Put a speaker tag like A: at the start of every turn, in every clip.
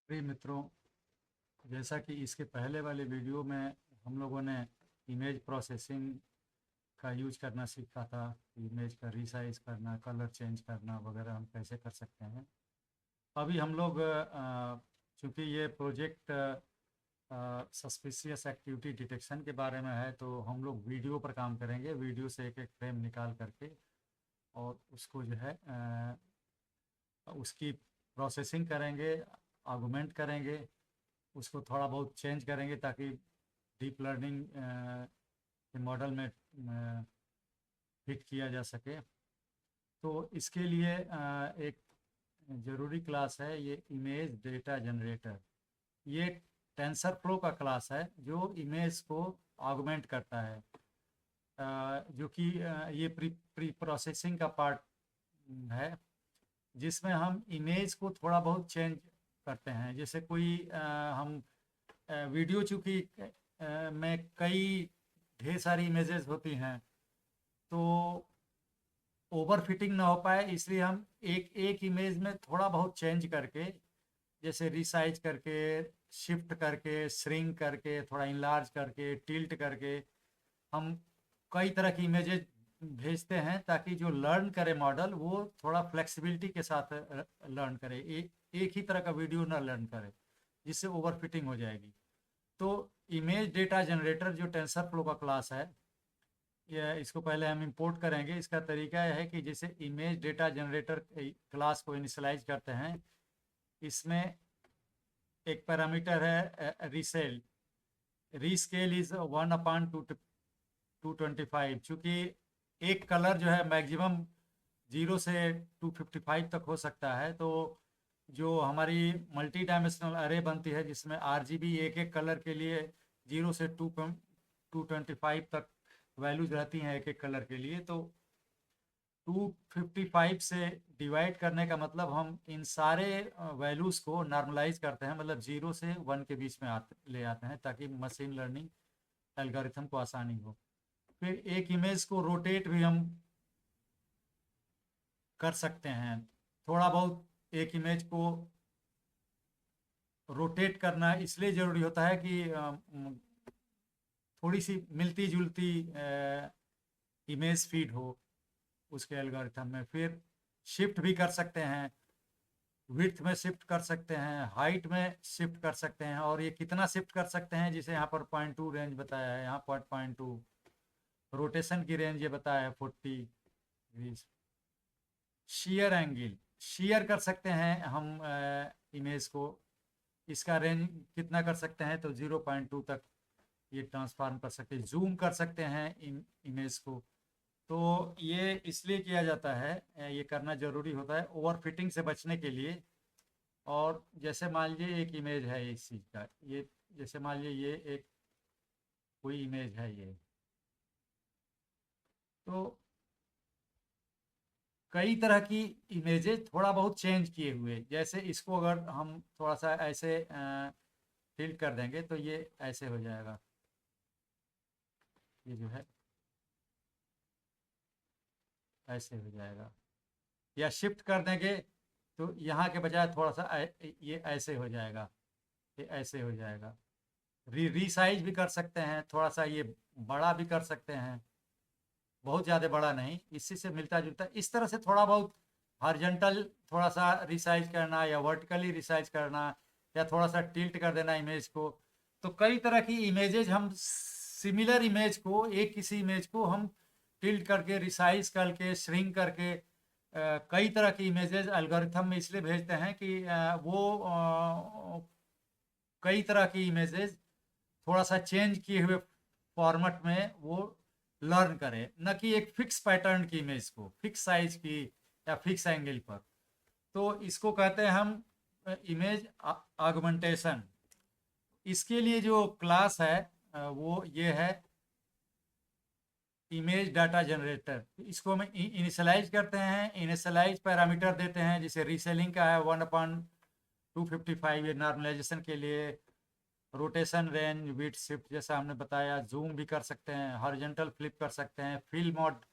A: प्रिय मित्रों, जैसा कि इसके पहले वाले वीडियो में हम लोगों ने इमेज प्रोसेसिंग का यूज करना सीखा था। इमेज का रिसाइज करना, कलर चेंज करना वगैरह हम कैसे कर सकते हैं। अभी हम लोग चूँकि ये प्रोजेक्ट सस्पिशियस एक्टिविटी डिटेक्शन के बारे में है, तो हम लोग वीडियो पर काम करेंगे। वीडियो से एक एक फ्रेम निकाल करके और उसको जो है उसकी प्रोसेसिंग करेंगे, आर्गुमेंट करेंगे, उसको थोड़ा बहुत चेंज करेंगे ताकि डीप लर्निंग के मॉडल में फिट किया जा सके। तो इसके लिए एक ज़रूरी क्लास है ये इमेज डेटा जनरेटर। ये टेंसर फ्लो का क्लास है जो इमेज को ऑगमेंट करता है, जो कि ये प्री प्रोसेसिंग का पार्ट है, जिसमें हम इमेज को थोड़ा बहुत चेंज करते हैं। जैसे कोई हम वीडियो चूँकि में कई ढेर सारी इमेजेस होती हैं, तो ओवर फिटिंग ना हो पाए, इसलिए हम एक एक इमेज में थोड़ा बहुत चेंज करके, जैसे रिसाइज करके, शिफ्ट करके, श्रिंक करके, थोड़ा इनलार्ज करके, टिल्ट करके हम कई तरह की इमेजेस भेजते हैं ताकि जो लर्न करे मॉडल वो थोड़ा फ्लेक्सिबिलिटी के साथ लर्न करे, एक ही तरह का वीडियो ना लर्न करे, जिससे ओवर फिटिंग हो जाएगी। तो इमेज डेटा जनरेटर जो टेंसर फ्लो का क्लास है, या इसको पहले हम इंपोर्ट करेंगे। इसका तरीका यह है कि जैसे इमेज डेटा जनरेटर क्लास को इनिशियलाइज करते हैं, इसमें एक पैरामीटर है रीसेल। Rescale is 1/225। चूँकि एक कलर जो है मैक्सिमम 0 से 255 तक हो सकता है, तो जो हमारी मल्टी डायमेंशनल अरे बनती है जिसमें आरजीबी एक एक कलर के लिए 0 से 225 तक वैल्यूज रहती हैं एक एक कलर के लिए, तो 255 से डिवाइड करने का मतलब हम इन सारे वैल्यूज़ को नॉर्मलाइज करते हैं, मतलब 0 से 1 के बीच में ले आते हैं ताकि मशीन लर्निंग एल्गोरिथम को आसानी हो। फिर एक इमेज को रोटेट भी हम कर सकते हैं। थोड़ा बहुत एक इमेज को रोटेट करना इसलिए ज़रूरी होता है कि थोड़ी सी मिलती जुलती इमेज फीड हो उसके एल्गोरिथम में। फिर शिफ्ट भी कर सकते हैं, विड्थ में शिफ्ट कर सकते हैं, हाइट में शिफ्ट कर सकते हैं। और ये कितना शिफ्ट कर सकते हैं, जिसे यहाँ पर 0.2 रेंज बताया है, यहाँ पर 0.2। रोटेशन की रेंज ये बताया है 40 डिग्रीज। शेयर एंगल शेयर कर सकते हैं हम इमेज को, इसका रेंज कितना कर सकते हैं, तो 0.2 तक ये ट्रांसफॉर्म कर सकते हैं। जूम कर सकते हैं इमेज को। तो ये इसलिए किया जाता है, ये करना ज़रूरी होता है ओवर फिटिंग से बचने के लिए। और जैसे मान लीजिए एक इमेज है इस चीज़ का, ये जैसे मान लीजिए ये एक कोई इमेज है ये, तो कई तरह की इमेजेस थोड़ा बहुत चेंज किए हुए, जैसे इसको अगर हम थोड़ा सा ऐसे टिल्ट कर देंगे तो ये ऐसे हो जाएगा, ये जो है ऐसे हो जाएगा। या शिफ्ट कर देंगे तो यहाँ के बजाय थोड़ा सा ये ऐसे हो जाएगा, ये ऐसे हो जाएगा। रीसाइज भी कर सकते हैं, थोड़ा सा ये बड़ा भी कर सकते हैं, बहुत ज़्यादा बड़ा नहीं, इसी से मिलता जुलता। इस तरह से थोड़ा बहुत हॉरिजॉन्टल थोड़ा सा रिसाइज करना, या वर्टिकली रिसाइज करना, या थोड़ा सा टिल्ट कर देना इमेज को। तो कई तरह की इमेजेज हम सिमिलर इमेज को, एक किसी इमेज को हम टिल्ट करके, रिसाइज करके, श्रिंक करके, कई तरह की इमेजेस एल्गोरिथम में इसलिए भेजते हैं कि कई तरह की इमेजेस थोड़ा सा चेंज किए हुए फॉर्मेट में वो लर्न करे, न कि एक फिक्स पैटर्न की इमेज को, फिक्स साइज की या फिक्स एंगल पर। तो इसको कहते हैं हम इमेज ऑगमेंटेशन। इसके लिए जो क्लास है वो ये है इमेज डाटा जनरेटर। इसको हम इनिशियलाइज करते हैं, इनिशियलाइज पैरामीटर देते हैं, जिसे रीसेलिंग का है 1/255, ये नॉर्मलाइजेशन के लिए। रोटेशन, रेंज, विड्थ, शिफ्ट जैसा हमने बताया। जूम भी कर सकते हैं, हॉरिजॉन्टल फ्लिप कर सकते हैं। फिल मोड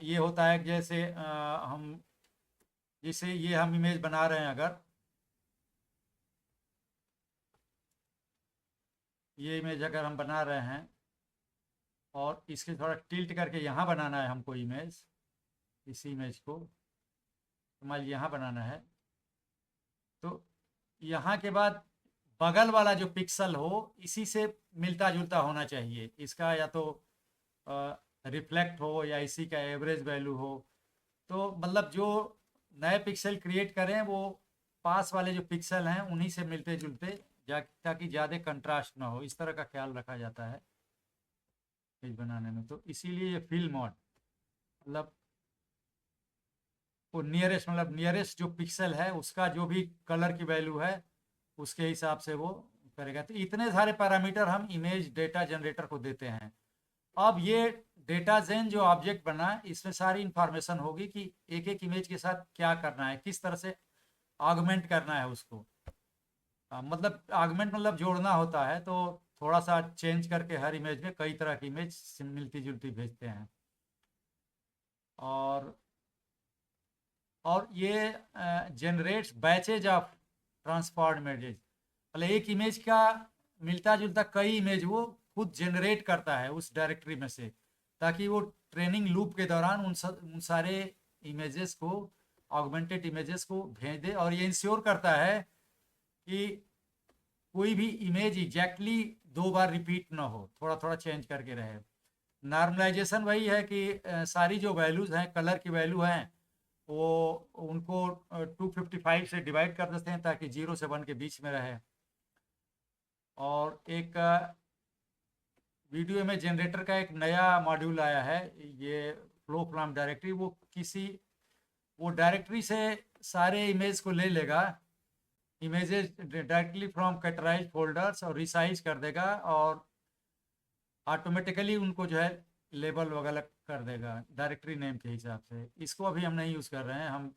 A: ये होता है कि जैसे हम, जैसे ये हम इमेज बना रहे हैं, अगर ये इमेज अगर हम बना रहे हैं और इसके थोड़ा टिल्ट करके यहाँ बनाना है हमको इमेज, इसी इमेज को मान लीजिए यहाँ बनाना है, तो यहाँ के बाद बगल वाला जो पिक्सल हो इसी से मिलता जुलता होना चाहिए, इसका या तो रिफ्लेक्ट हो या इसी का एवरेज वैल्यू हो। तो मतलब जो नए पिक्सल क्रिएट करें वो पास वाले जो पिक्सल हैं उन्हीं से मिलते जुलते ताकि ज़्यादा कंट्रास्ट ना हो, इस तरह का ख्याल रखा जाता है पेज बनाने में। तो इसीलिए ये फिल मोड मतलब वो नियरेस्ट मतलब नियरेस्ट जो पिक्सल है उसका जो भी कलर की वैल्यू है उसके हिसाब से वो करेगा। तो इतने सारे पैरामीटर हम इमेज डेटा जनरेटर को देते हैं। अब ये डेटा जेन जो ऑब्जेक्ट बना इसमें सारी इंफॉर्मेशन होगी कि एक एक इमेज के साथ क्या करना है, किस तरह से ऑगमेंट करना है उसको। मतलब ऑगमेंट मतलब जोड़ना होता है, तो थोड़ा सा चेंज करके हर इमेज में कई तरह की इमेज मिलती जुलती भेजते हैं। और ये generates batches of transform images, मतलब एक इमेज का मिलता जुलता कई इमेज वो खुद जनरेट करता है उस डायरेक्टरी में से, ताकि वो ट्रेनिंग लूप के दौरान उन सारे इमेजेस को, ऑगमेंटेड इमेजेस को भेज दे। और ये इंश्योर करता है कि कोई भी इमेज एग्जैक्टली 2 बार रिपीट ना हो, थोड़ा थोड़ा चेंज करके रहे। नॉर्मलाइजेशन वही है कि सारी जो वैल्यूज़ हैं, कलर की वैल्यू हैं, वो उनको 255 से डिवाइड कर देते हैं ताकि 0 से 1 के बीच में रहे। और एक वीडियो इमेज जनरेटर का एक नया मॉड्यूल आया है, ये फ्लो फ्रॉम डायरेक्टरी। वो डायरेक्टरी से सारे इमेज को ले लेगा, images directly from categorise folders, और रिसाइज कर देगा और ऑटोमेटिकली उनको जो है लेबल वगैरह कर देगा डायरेक्टरी नेम के हिसाब से। इसको अभी हम नहीं यूज़ कर रहे हैं, हम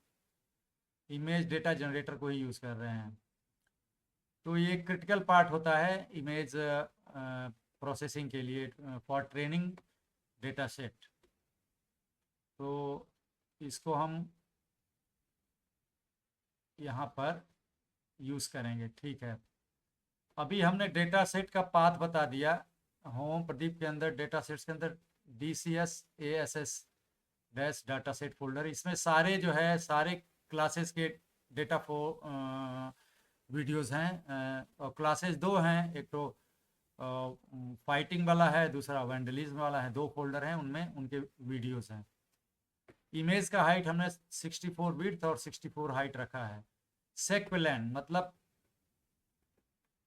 A: इमेज डेटा जनरेटर को ही यूज़ कर रहे हैं। तो ये क्रिटिकल पार्ट होता है इमेज प्रोसेसिंग के लिए फॉर ट्रेनिंग डेटा सेट। तो इसको हम यहाँ पर यूज़ करेंगे, ठीक है। अभी हमने डेटा सेट का पाथ बता दिया। होम प्रदीप के अंदर डेटा सेट्स के अंदर DCS/ASS dash data set folder, इसमें सारे जो है सारे क्लासेस के डेटा वीडियोस हैं। और क्लासेस 2 हैं, एक तो फाइटिंग वाला है, दूसरा वैंडलिज्म वाला है। 2 फोल्डर हैं, उनमें उनके वीडियोस हैं। इमेज का हाइट हमने 64 विड्थ और 64 हाइट रखा है। सेक्वेलेंट मतलब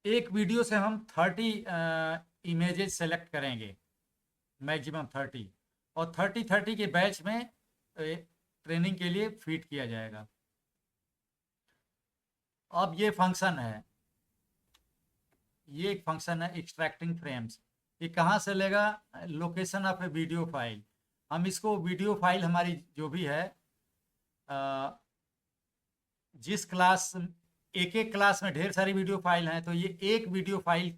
A: एक वीडियो से हम 30 इमेजेस सेलेक्ट करेंगे, मैक्सिमम 30, और 30 के बैच में ट्रेनिंग के लिए फीड किया जाएगा। अब ये फंक्शन है, ये एक फंक्शन है एक्सट्रैक्टिंग फ्रेम्स। ये कहाँ से लेगा? Location of A video file. हम इसको वीडियो फाइल हमारी जो भी है, जिस क्लास, एक एक क्लास में ढेर सारी वीडियो फाइल हैं, तो ये एक वीडियो फाइल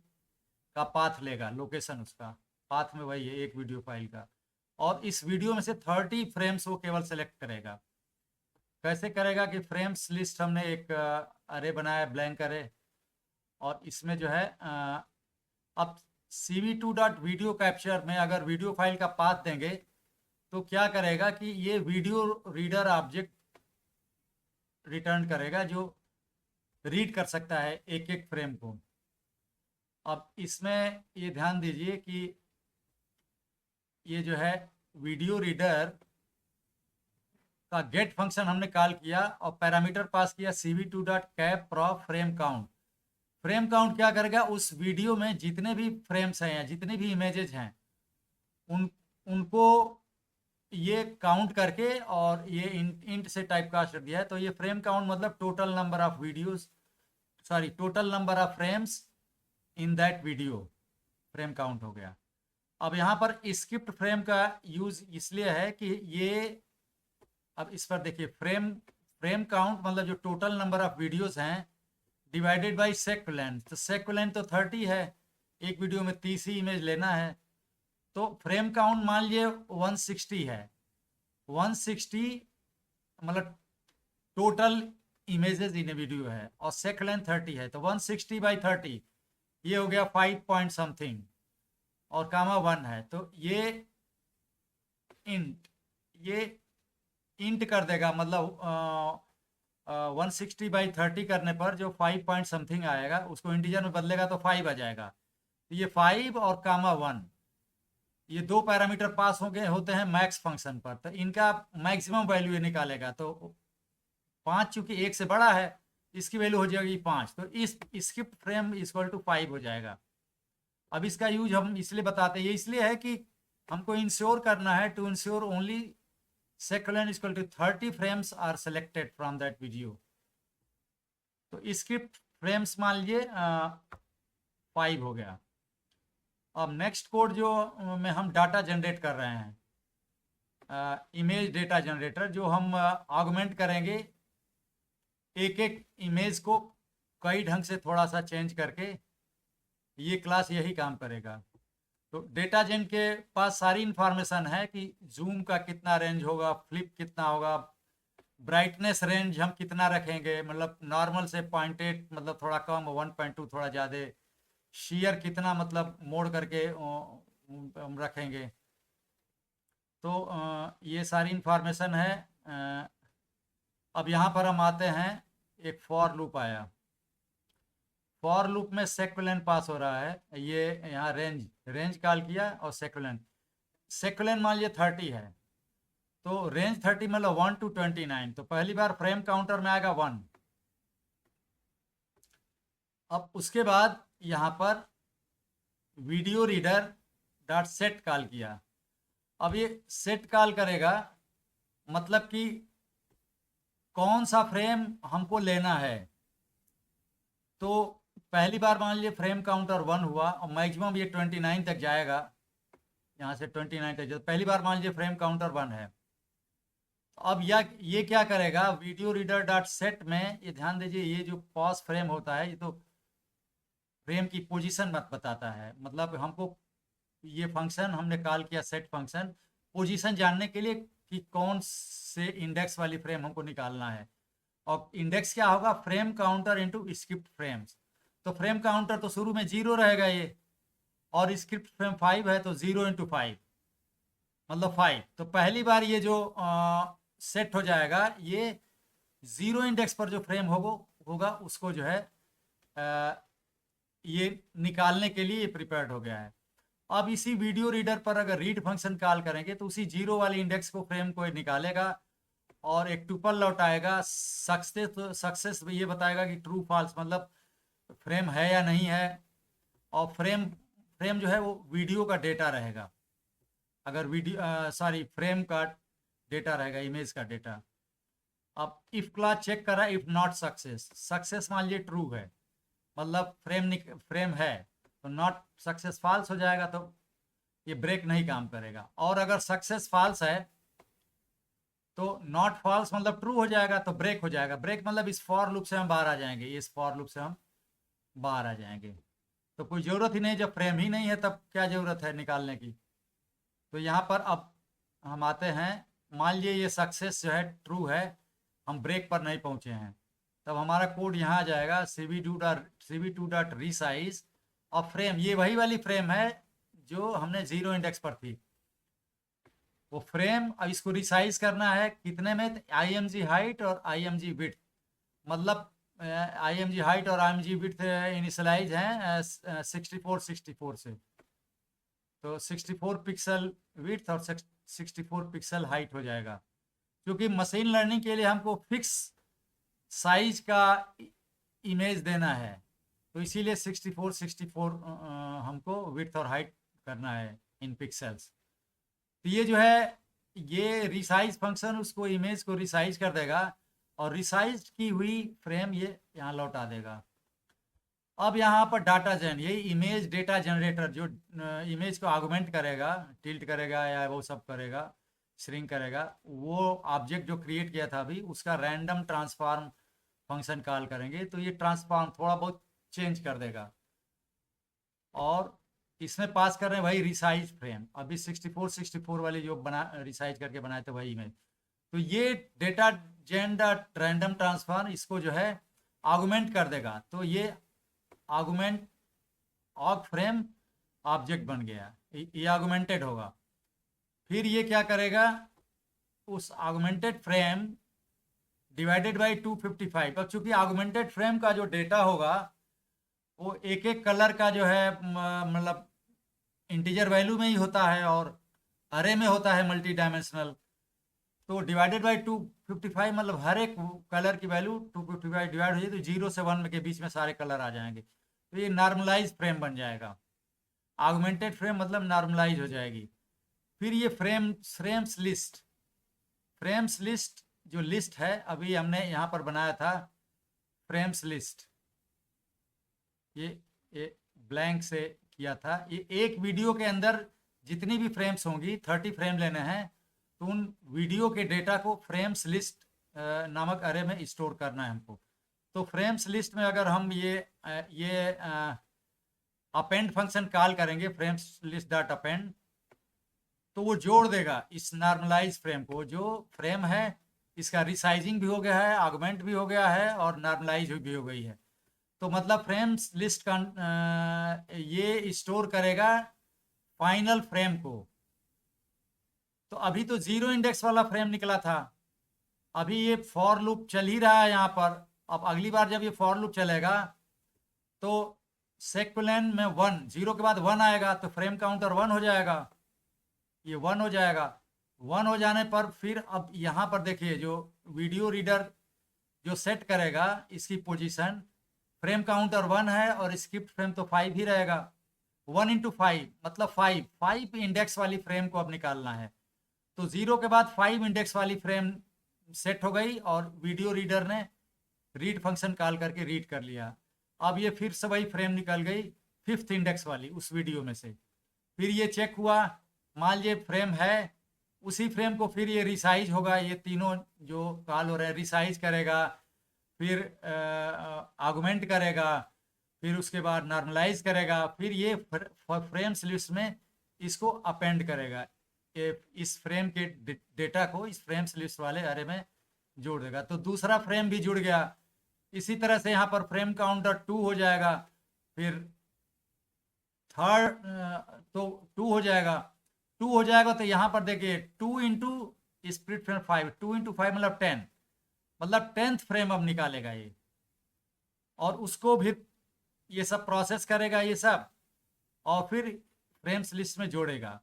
A: का पाथ लेगा, लोकेशन उसका पाथ में वही है एक वीडियो फाइल का। और इस वीडियो में से 30 फ्रेम्स वो केवल सेलेक्ट करेगा। कैसे करेगा कि फ्रेम्स लिस्ट हमने एक अरे बनाया, ब्लैंक अरे, और इसमें जो है अब cv2.video कैप्चर में अगर वीडियो फाइल का पाथ देंगे तो क्या करेगा कि ये वीडियो रीडर ऑब्जेक्ट रिटर्न करेगा जो रीड कर सकता है एक एक फ्रेम को। अब इसमें ये ध्यान दीजिए कि ये जो है वीडियो रीडर का गेट फंक्शन हमने कॉल किया और पैरामीटर पास किया cv2.cap frame count. Frame count क्या करेगा? उस वीडियो में जितने भी फ्रेम्स हैं या जितने भी इमेजेस हैं उनको ये काउंट करके, और ये इंट से टाइप कास्ट दिया है, तो ये फ्रेम काउंट मतलब total number of videos, sorry total number of frames in that video, frame count हो गया। अब यहाँ पर स्क्रिप्ट फ्रेम का यूज इसलिए है कि ये, अब इस पर देखिए, फ्रेम काउंट मतलब जो टोटल नंबर ऑफ वीडियोस हैं डिवाइडेड बाय सेक्वेलेंट। तो सेक्वेलेंट तो 30 है, एक वीडियो में 30 ही इमेज लेना है, तो फ्रेम काउंट मान लीजिए 160 है। 160 मतलब टोटल इमेजेस इन वीडियो है, और सेक्वेलेंट 30 है, तो 160/30 ये हो गया 5 पॉइंट समथिंग और कामा 1 है, तो ये इंट, ये इंट कर देगा, मतलब 160/30 करने पर जो 5 पॉइंट समथिंग आएगा उसको इंटीजर में बदलेगा तो 5 आ जाएगा। तो ये 5 और कामा 1, ये दो पैरामीटर पास हो गए होते हैं मैक्स फंक्शन पर, तो इनका मैक्सिमम वैल्यू ये निकालेगा। तो 5 चूंकि 1 से बड़ा है, इसकी वैल्यू हो जाएगी 5, तो इस स्किप फ्रेम इक्वल टू 5 हो जाएगा। अब इसका यूज हम इसलिए बताते हैं, ये इसलिए है कि हमको इंश्योर करना है, to ensure only second equal to 30 frames are selected from that video. तो स्क्रिप्ट फ्रेम्स मान लीजिए 5 हो गया। अब नेक्स्ट कोड जो में हम डाटा जनरेट कर रहे हैं, इमेज डेटा जनरेटर, जो हम ऑगमेंट करेंगे एक एक इमेज को कई ढंग से थोड़ा सा चेंज करके, ये क्लास यही काम करेगा। तो डेटा जेन के पास सारी इंफॉर्मेशन है कि जूम का कितना रेंज होगा, फ्लिप कितना होगा, ब्राइटनेस रेंज हम कितना रखेंगे, मतलब नॉर्मल से 0.8 मतलब थोड़ा कम, 1.2 थोड़ा ज़्यादा, शेयर कितना मतलब मोड़ करके हम रखेंगे। तो ये सारी इंफॉर्मेशन है। अब यहाँ पर हम आते हैं, एक फॉर लूप आया। फॉर लूप में सेक्वेंस पास हो रहा है, ये यहाँ रेंज कॉल किया और सेक्वेंस मान लीजिए 30 है, तो रेंज 30 मतलब 1 to 29, तो पहली बार फ्रेम काउंटर में आएगा 1। अब उसके बाद यहाँ पर video reader dot set call किया। अब ये सेट कॉल करेगा, मतलब कि कौन सा फ्रेम हमको लेना है। तो पहली बार मान लीजिए फ्रेम काउंटर 1 हुआ और मैक्सिमम ये 29 तक जाएगा, यहाँ से 29 तक पहली बार मान लीजिए फ्रेम काउंटर 1 है। अब ये क्या करेगा, वीडियो रीडर डॉट सेट में, ये ध्यान दीजिए, ये जो पॉज फ्रेम होता है, ये तो फ्रेम की पोजीशन बताता है, मतलब हमको ये फंक्शन हमने कॉल किया सेट फंक्शन, पोजीशन जानने के लिए कि कौन से इंडेक्स वाली फ्रेम हमको निकालना है। और इंडेक्स क्या होगा, frame counter into script frames. तो फ्रेम काउंटर तो शुरू में 0 रहेगा ये, और स्क्रिप्ट फ्रेम 5 है, तो 0 × 5 मतलब 5। तो पहली बार ये जो सेट हो जाएगा, ये 0 इंडेक्स पर जो फ्रेम होगा उसको जो है ये निकालने के लिए प्रिपेयर्ड हो गया है। अब इसी वीडियो रीडर पर अगर रीड फंक्शन कॉल करेंगे तो उसी 0 वाले इंडेक्स को फ्रेम को निकालेगा और एक टुपल लौटाएगा। सक्सेस ये बताएगा कि ट्रू फॉल्स, मतलब फ्रेम है या नहीं है। और फ्रेम जो है वो वीडियो का डेटा रहेगा, अगर फ्रेम का डेटा रहेगा, इमेज का डेटा। अब इफ क्लॉज चेक करा, इफ नॉट सक्सेस मान लीजिए ट्रू है, मतलब फ्रेम है, तो नॉट सक्सेस फॉल्स हो जाएगा, तो ये ब्रेक नहीं काम करेगा। और अगर सक्सेस फॉल्स है तो नॉट फॉल्स मतलब ट्रू हो जाएगा, तो ब्रेक हो जाएगा। ब्रेक मतलब इस फॉर लूप से हम बाहर आ जाएंगे, इस फॉर लूप से हम बाहर आ जाएंगे। तो कोई ज़रूरत ही नहीं, जब फ्रेम ही नहीं है तब क्या ज़रूरत है निकालने की। तो यहाँ पर अब हम आते हैं, मान लीजिए ये सक्सेस जो है ट्रू है, हम ब्रेक पर नहीं पहुँचे हैं, तब हमारा कोड यहाँ आ जाएगा, cv2 डॉट रीसाइज। और फ्रेम ये वही वाली फ्रेम है जो हमने 0 इंडेक्स पर थी, वो फ्रेम। अब इसको रिसाइज करना है कितने में, img हाइट और img विड्थ, मतलब img हाइट और img विड्थ इनिशियलाइज हैं 64 से, तो 64 पिक्सल विड्थ और 64 पिक्सल हाइट हो जाएगा। क्योंकि मशीन लर्निंग के लिए हमको फिक्स साइज का इमेज देना है, तो इसीलिए 64 हमको विड्थ और हाइट करना है इन पिक्सेल्स। तो ये जो है, ये रिसाइज फंक्शन उसको इमेज को रिसाइज कर देगा और रिसाइज की हुई फ्रेम ये यहाँ लौटा देगा। अब यहाँ पर डाटा जेन, यही इमेज डेटा जनरेटर, जो इमेज को आर्गुमेंट करेगा, टिल्ट करेगा या वो सब करेगा, श्रिंक करेगा, वो ऑब्जेक्ट जो क्रिएट किया था अभी, उसका रैंडम ट्रांसफॉर्म फंक्शन कॉल करेंगे, तो ये ट्रांसफॉर्म थोड़ा बहुत चेंज कर देगा। और इसमें पास कर रहे हैं वही रिसाइज फ्रेम, अभी 64 वाली जो बना रिसाइज करके बनाए थे वही में। तो ये डेटा जेन डॉट रैंडम ट्रांसफॉर्म इसको जो है आर्गुमेंट कर देगा। तो ये आर्गुमेंट ऑग फ्रेम ऑब्जेक्ट बन गया, ये ऑगमेंटेड होगा। फिर ये क्या करेगा, उस ऑगमेंटेड फ्रेम डिवाइडेड बाई 255। अब चूंकि ऑगमेंटेड फ्रेम का जो डेटा होगा वो एक एक कलर का जो है मतलब इंटीजर वैल्यू में ही होता है और अरे में होता है मल्टी डायमेंशनल। तो डिवाइडेड बाई 255 मतलब हर एक कलर की वैल्यू 255 डिवाइड हो जाए तो 0 से 1 के बीच में सारे कलर आ जाएंगे। तो ये नॉर्मलाइज फ्रेम बन जाएगा। ऑगमेंटेड फ्रेम मतलब नॉर्मलाइज हो जाएगी। फिर ये फ्रेम्स लिस्ट जो लिस्ट है अभी हमने यहाँ पर बनाया था फ्रेम्स लिस्ट, ये ब्लैंक से किया था। ये एक वीडियो के अंदर जितनी भी फ्रेम्स होंगी 30 फ्रेम लेने हैं, तो उन वीडियो के डेटा को फ्रेम्स लिस्ट नामक अरे में स्टोर करना है हमको। तो फ्रेम्स लिस्ट में अगर हम ये अपेंड फंक्शन कॉल करेंगे फ्रेम्स लिस्ट डॉट अपेंड, तो वो जोड़ देगा इस नॉर्मलाइज फ्रेम को। जो फ्रेम है इसका रिसाइजिंग भी हो गया है, ऑगमेंट भी हो गया है और नॉर्मलाइज भी हो गई है। तो मतलब फ्रेम्स लिस्ट का ये स्टोर करेगा फाइनल फ्रेम को। तो अभी तो 0 इंडेक्स वाला फ्रेम निकला था, अभी ये फॉर लूप चल ही रहा है यहाँ पर। अब अगली बार जब ये फॉर लूप चलेगा तो सेक्वेंस में 1, 0 के बाद 1 आएगा तो फ्रेम काउंटर 1 हो जाएगा, ये 1 हो जाएगा। 1 हो जाने पर फिर अब यहाँ पर देखिए जो वीडियो रीडर जो सेट करेगा इसकी पोजीशन, फ्रेम काउंटर 1 है और स्क्रिप्ट फ्रेम तो 5 ही रहेगा। 1 इंटू 5 मतलब 5 इंडेक्स वाली फ्रेम को अब निकालना है। तो 0 के बाद 5 इंडेक्स वाली फ्रेम सेट हो गई और वीडियो रीडर ने रीड फंक्शन कॉल करके रीड कर लिया। अब ये फिर से वही फ्रेम निकल गई 5th इंडेक्स वाली उस वीडियो में से। फिर ये चेक हुआ, मान लीजिए फ्रेम है, उसी फ्रेम को फिर ये रिसाइज होगा, ये तीनों जो कॉल हो रहे हैं रिसाइज करेगा, फिर आर्गुमेंट करेगा, फिर उसके बाद नॉर्मलाइज करेगा, फिर ये फ्रेम्स लिस्ट में इसको अपेंड करेगा, इस फ्रेम के डेटा को इस फ्रेम्स लिस्ट वाले अरे में जोड़ देगा। तो दूसरा फ्रेम भी जुड़ गया। इसी तरह से यहाँ पर फ्रेम काउंटर 2 हो जाएगा, फिर थर्ड तो 2 हो जाएगा। 2 हो जाएगा तो यहाँ पर देखिए 2 इंटू स्प्लिट फ्रेम 5, 2 इंटू 5 मतलब 10, मतलब 10th फ्रेम अब निकालेगा ये, और उसको भी ये सब प्रोसेस करेगा ये सब, और फिर फ्रेम्स लिस्ट में जोड़ेगा।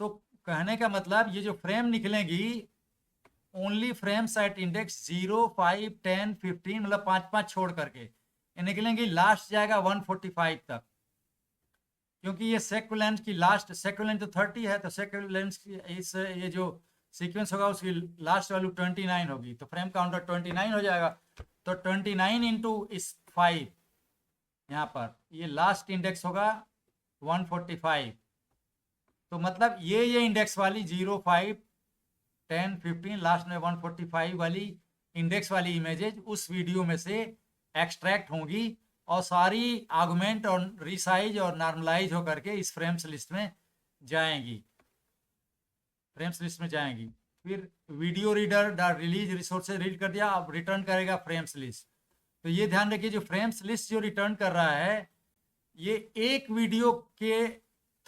A: तो कहने का मतलब ये जो फ्रेम निकलेगी ओनली फ्रेम्स एट इंडेक्स 0, 5, 10, 15 मतलब 5 छोड़ करके ये निकलेंगी, लास्ट जाएगा 145 तक, क्योंकि ये सेक्वेंस की लास्ट, सेक्वेंस तो 30 है तो सेक्वेंस की इस ये जो सीक्वेंस होगा उसकी लास्ट वैल्यू 29 होगी, तो फ्रेम काउंटर 29 हो जाएगा। तो 29 इंटू इस 5 यहाँ पर ये लास्ट इंडेक्स होगा 145। तो मतलब ये इंडेक्स वाली 0, 5, 10, 15 लास्ट में 145 वाली इंडेक्स वाली इमेजेज उस वीडियो में से एक्सट्रैक्ट होंगी और सारी आर्गुमेंट और रिसाइज और नॉर्मलाइज होकर के इस फ्रेम्स लिस्ट में जाएंगी, फ्रेम्स लिस्ट में जाएंगी। फिर video reader dot release resources read कर दिया, अब रिटर्न करेगा फ्रेम्स लिस्ट। तो ये ध्यान रखिए जो फ्रेम्स लिस्ट जो रिटर्न कर रहा है ये एक वीडियो के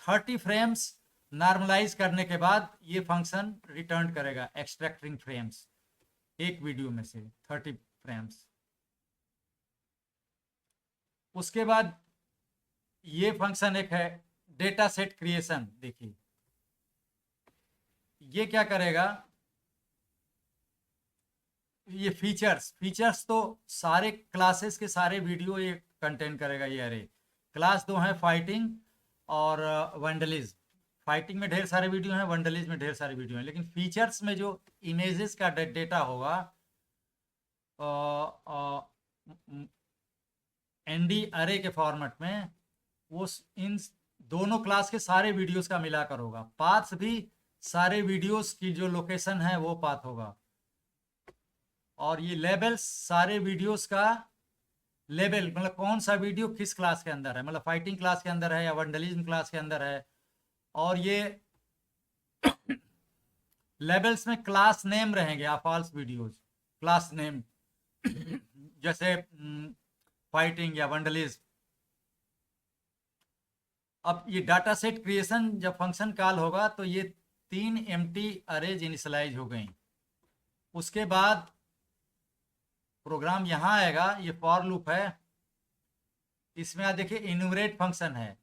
A: 30 फ्रेम्स नॉर्मलाइज करने के बाद ये फंक्शन रिटर्न करेगा एक्सट्रैक्टिंग फ्रेम्स, एक वीडियो में से 30 फ्रेम्स। उसके बाद ये फंक्शन एक है डेटा सेट क्रिएशन। देखिए ये क्या करेगा, ये फीचर्स तो सारे क्लासेस के सारे वीडियो ये कंटेन करेगा ये अरे। क्लास 2 है फाइटिंग और वैंडलिज्म। फाइटिंग में ढेर सारे वीडियो हैं, वैंडलिज्म में ढेर सारे वीडियो हैं, लेकिन फीचर्स में जो इमेजेस का डेटा होगा एनडी अरे के फॉर्मेट में, वो इन दोनों क्लास के सारे वीडियोस का मिलाकर होगा। पाथ भी सारे वीडियोस की जो लोकेशन है वो पाथ होगा, और ये लेबल्स सारे वीडियोस का लेबल मतलब कौन सा वीडियो किस क्लास के अंदर है, मतलब फाइटिंग क्लास के अंदर है या वैंडलिज्म क्लास के अंदर है। और ये लेबल्स में क्लास नेम रहेंगे, फॉल्स वीडियोस क्लास नेम जैसे फाइटिंग या वैंडलिज्म। अब ये डाटा सेट क्रिएशन जब फंक्शन कॉल होगा तो ये 3 एम्प्टी अरेज इनिशियलाइज हो गई। उसके बाद प्रोग्राम यहाँ आएगा, ये फॉर लूप है, इसमें आप देखिए इन्यूमरेट फंक्शन है,